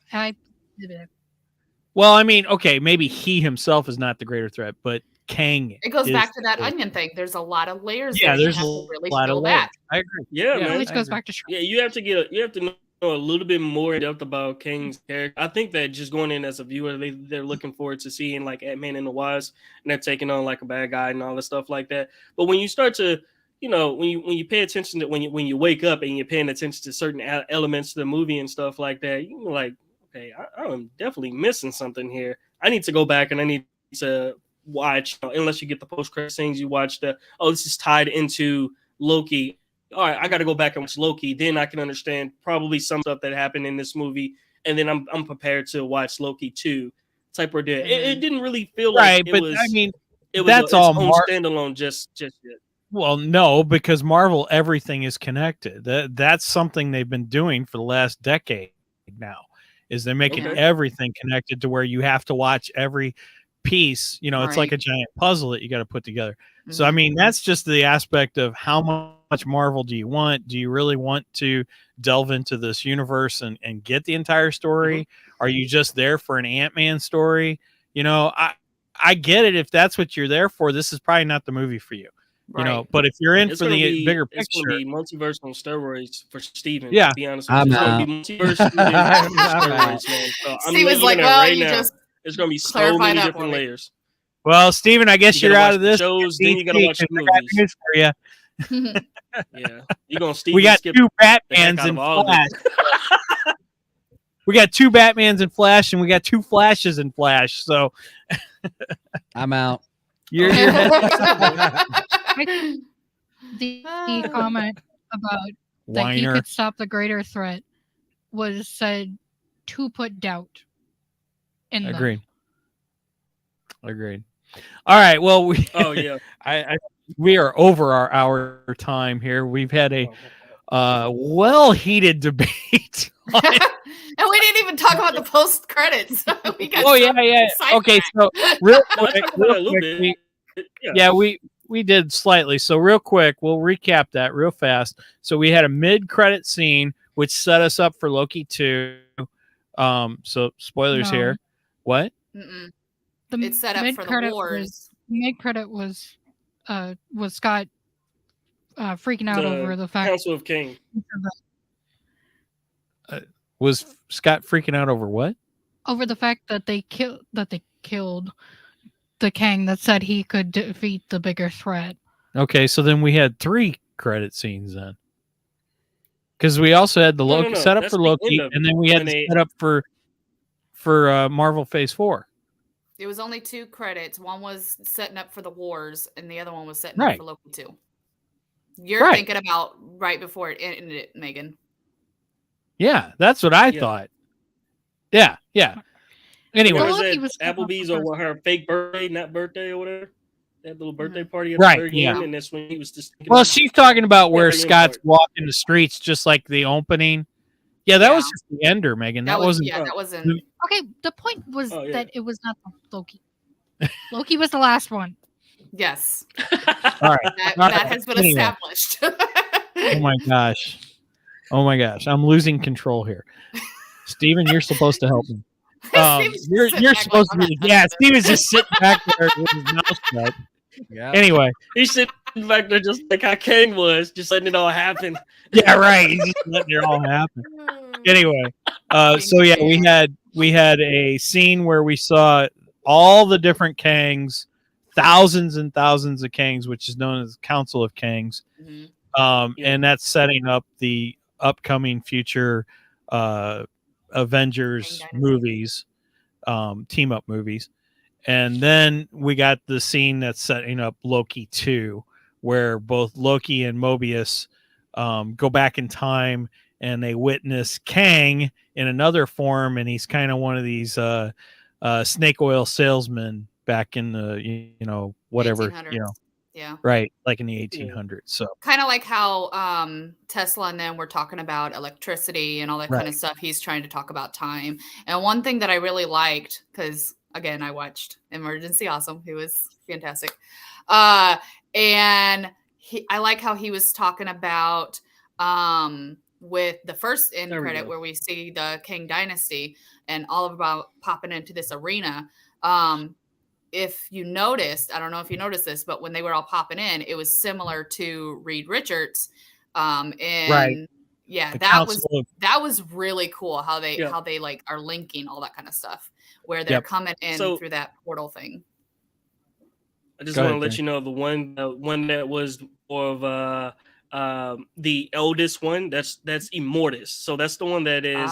Well, I mean, okay, maybe he himself is not the greater threat, but Kang. It goes back to that onion thing. There's a lot of layers. Yeah, there. there's you have a to really lot of feel layers. that. I agree. Yeah, man. Which goes back to you have to know a little bit more in depth about Kang's character. I think that just going in as a viewer, they're looking forward to seeing like Ant-Man and the Wasp, and they're taking on like a bad guy and all that stuff like that. But when you start to, you know, when you pay attention to when you wake up and you're paying attention to certain elements of the movie and stuff like that, you're like, okay, I'm definitely missing something here. I need to go back and I need to watch, unless you get the post-credit scenes, you watch this is tied into Loki. All right, I got to go back and watch Loki. Then I can understand probably some stuff that happened in this movie, and then I'm prepared to watch Loki 2 type of deal. It didn't really feel like it was. I mean, it was that's all standalone. Just yet. Well, no, because Marvel, everything is connected. That's something they've been doing for the last decade now. Is they're making everything connected to where you have to watch every piece. You know, it's like a giant puzzle that you got to put together. Mm-hmm. So, I mean, that's just the aspect of how much Marvel do you want? Do you really want to delve into this universe and get the entire story? Mm-hmm. Are you just there for an Ant-Man story? You know, I get it. If that's what you're there for, this is probably not the movie for you. Right. You know, but if you're in for the bigger picture, it's going to be multiverse on steroids for Steven. Yeah, to be honest with you. It's going to be multiverse on steroids, man. So Steven's like, well, right now, there's going to be so many different layers. Well, Steven, I guess you're out of this. Shows, then you got to watch movies. For you. Yeah, you're going to We got two Batmans in Flash. We got two Batmans in Flash, and we got two Flashes in Flash. So I'm out. You're the comment about that he could stop the greater threat was said to put doubt in them. Agreed. All right. Well, I we are over our hour time here. We've had a well-heated debate. And we didn't even talk about the post credits. Yeah. Okay, so real quick, we did slightly. So real quick, we'll recap that real fast. So we had a mid-credit scene which set us up for Loki 2. So spoilers here. What? Mm-mm. It's set up for the wars. Mid-credit was Scott freaking out over the fact Council of King. Was Scott freaking out over what? Over the fact that they killed the Kang that said he could defeat the bigger threat. Okay, so then we had 3 credit scenes then. Because we also had the Loki set up for Loki, and then we had the set up for Marvel Phase 4. It was only 2 credits. One was setting up for the wars, and the other one was setting up for Loki 2. You're thinking about right before it ended, Megan. Yeah, that's what I thought. Yeah. Anyway, was Applebee's or her fake birthday, not birthday or whatever? That little birthday party at the very end, and that's when he was just. Well, she's talking about where Scott's walking the streets, just like the opening. Yeah, that was just the ender, Megan. That wasn't. Yeah, that wasn't. Okay, the point was that it was not Loki. Loki was the last one. Yes. All right. That has been established. Oh my gosh. I'm losing control here. Steven, you're supposed to help me. You're supposed to be. Yeah, Steven's just sitting back there with his mouth shut. Yeah. Anyway, he's sitting back there just like how Kane was, just letting it all happen. Yeah, right. He's just letting it all happen. Anyway, so yeah, we had a scene where we saw all the different Kangs, thousands and thousands of Kangs, which is known as Council of Kangs. Mm-hmm. And that's setting up the upcoming future Avengers movies, team up movies. And then we got the scene that's setting up Loki 2, where both Loki and Mobius go back in time, and they witness Kang in another form, and he's kind of one of these snake oil salesmen back in the whatever 1800s. Yeah. right, like in the 1800s. So kind of like how Tesla and them were talking about electricity and all that kind of stuff. He's trying to talk about time. And one thing that I really liked, because again, I watched Emergency Awesome, who was fantastic. And I like how he was talking about with the first end credit where we see the Kang Dynasty and all about popping into this arena. If you noticed, I don't know if you noticed this, but when they were all popping in, it was similar to Reed Richards. And yeah, that was really cool how they like are linking all that kind of stuff where they're coming in through that portal thing. I just want to let you know the one that was more of the eldest one, that's Immortus. So that's the one that is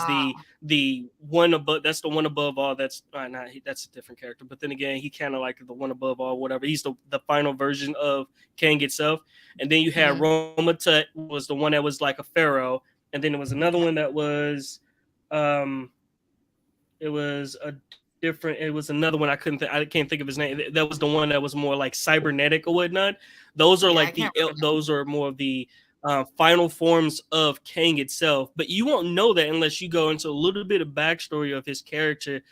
the one above. That's the one above all. That's that's a different character. But then again, he kind of like the one above all, whatever. He's the final version of Kang itself. And then you had Roma Tut was the one that was like a pharaoh. And then there was another one that was, it was another one I can't think of his name. That was the one that was more like cybernetic or whatnot. Those are those are more of the final forms of Kang itself. But you won't know that unless you go into a little bit of backstory of his character.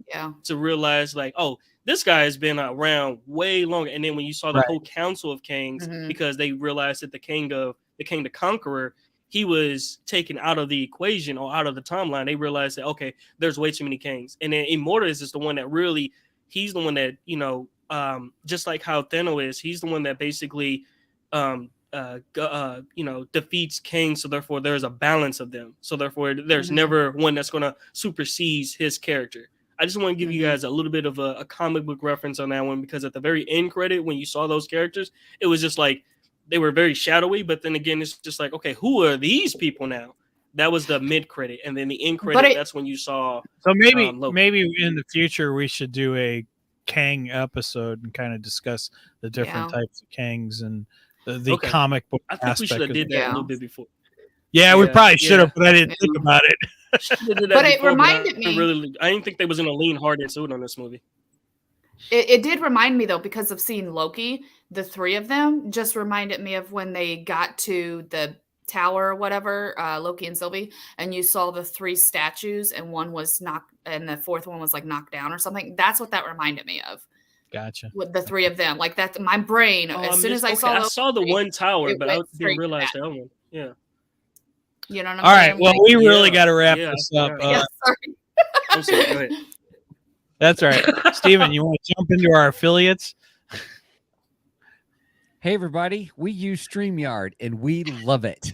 Yeah. To realize like, oh, this guy has been around way longer. And then when you saw the whole council of Kangs, because they realized that the Kang the Conqueror, he was taken out of the equation or out of the timeline. They realized that, okay, there's way too many Kangs. And then Immortus is the one that really, he's the one that, just like how Thanos is, he's the one that basically, defeats Kang. So therefore there's a balance of them. So therefore there's never one that's going to supersede his character. I just want to give you guys a little bit of a comic book reference on that one, because at the very end credit, when you saw those characters, it was just like, they were very shadowy, but then again, it's just like, okay, who are these people now? That was the mid credit, and then the end credit. That's when you saw. So maybe in the future we should do a Kang episode and kind of discuss the different types of Kangs and the comic book. I think we should have did that a little bit before. Yeah, we probably should have, but I didn't think about it. But it reminded me. I didn't think they was gonna lean hard into it on this movie. It did remind me, though, because of seeing Loki, the three of them just reminded me of when they got to the tower or whatever, Loki and Sylvie, and you saw the three statues and one was knocked and the fourth one was like knocked down or something. That's what that reminded me of. Gotcha. With the three of them. Like that, my brain, as soon as I saw Loki, I saw the one tower, but I didn't realize that one. Yeah. You know what I'm All saying? right. Well, we really got to wrap this up. Yeah, sorry. I'm sorry. Go ahead. That's all right. Steven, you want to jump into our affiliates? Hey, everybody. We use StreamYard, and we love it.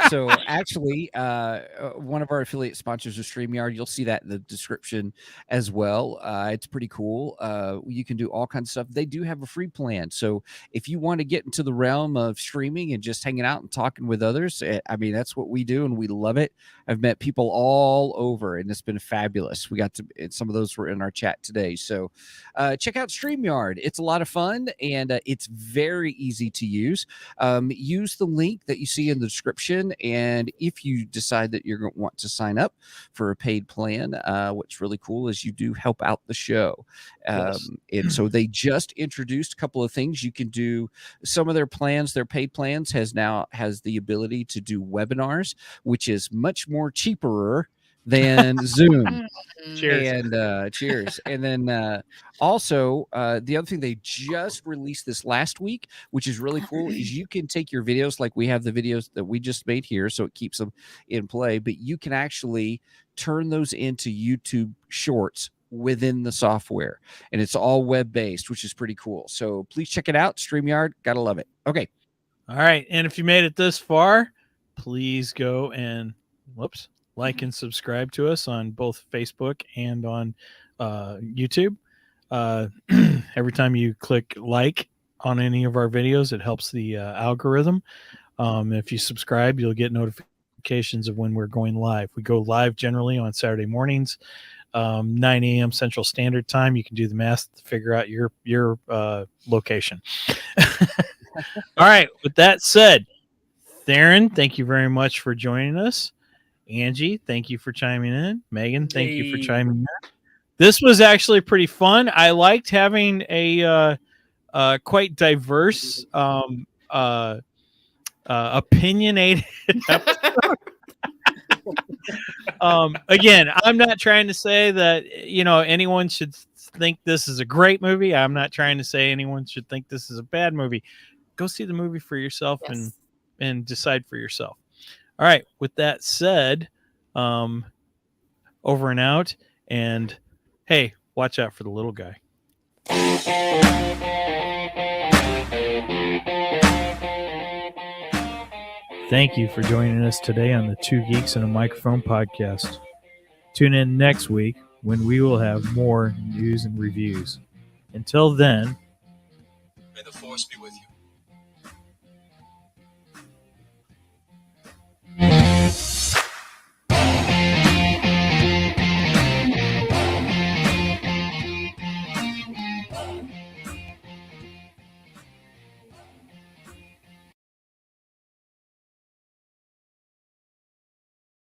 So actually, one of our affiliate sponsors is StreamYard. You'll see that in the description as well. It's pretty cool. You can do all kinds of stuff. They do have a free plan. So if you want to get into the realm of streaming and just hanging out and talking with others, I mean, that's what we do, and we love it. I've met people all over, and it's been fabulous. We got to, some of those were in our chat today. So check out StreamYard. It's a lot of fun, and it's very easy to use. Use the link that you see in the description. And if you decide that you're going to want to sign up for a paid plan, what's really cool is you do help out the show. And so they just introduced a couple of things. You can do some of their plans. Their paid plans has the ability to do webinars, which is much more cheaper than Zoom. Cheers. And cheers. And then also the other thing they just released this last week, which is really cool, is you can take your videos, like we have the videos that we just made here, so it keeps them in play, but you can actually turn those into YouTube shorts within the software, and it's all web-based, which is pretty cool. So please check it out. StreamYard, gotta love it. Okay. All right. And if you made it this far, please go and like and subscribe to us on both Facebook and on YouTube. Every time you click like on any of our videos, it helps the algorithm. If you subscribe, you'll get notifications of when we're going live. We go live generally on Saturday mornings, 9 a.m. Central Standard Time. You can do the math to figure out your location. All right. With that said, Theron, thank you very much for joining us. Angie, thank you for chiming in. Megan, thank you for chiming in. This was actually pretty fun. I liked having a quite diverse, opinionated episode. Again, I'm not trying to say that anyone should think this is a great movie. I'm not trying to say anyone should think this is a bad movie. Go see the movie for yourself and decide for yourself. All right. With that said, over and out. And hey, watch out for the little guy. Thank you for joining us today on the Two Geeks and a Microphone podcast. Tune in next week when we will have more news and reviews. Until then, may the force be with you.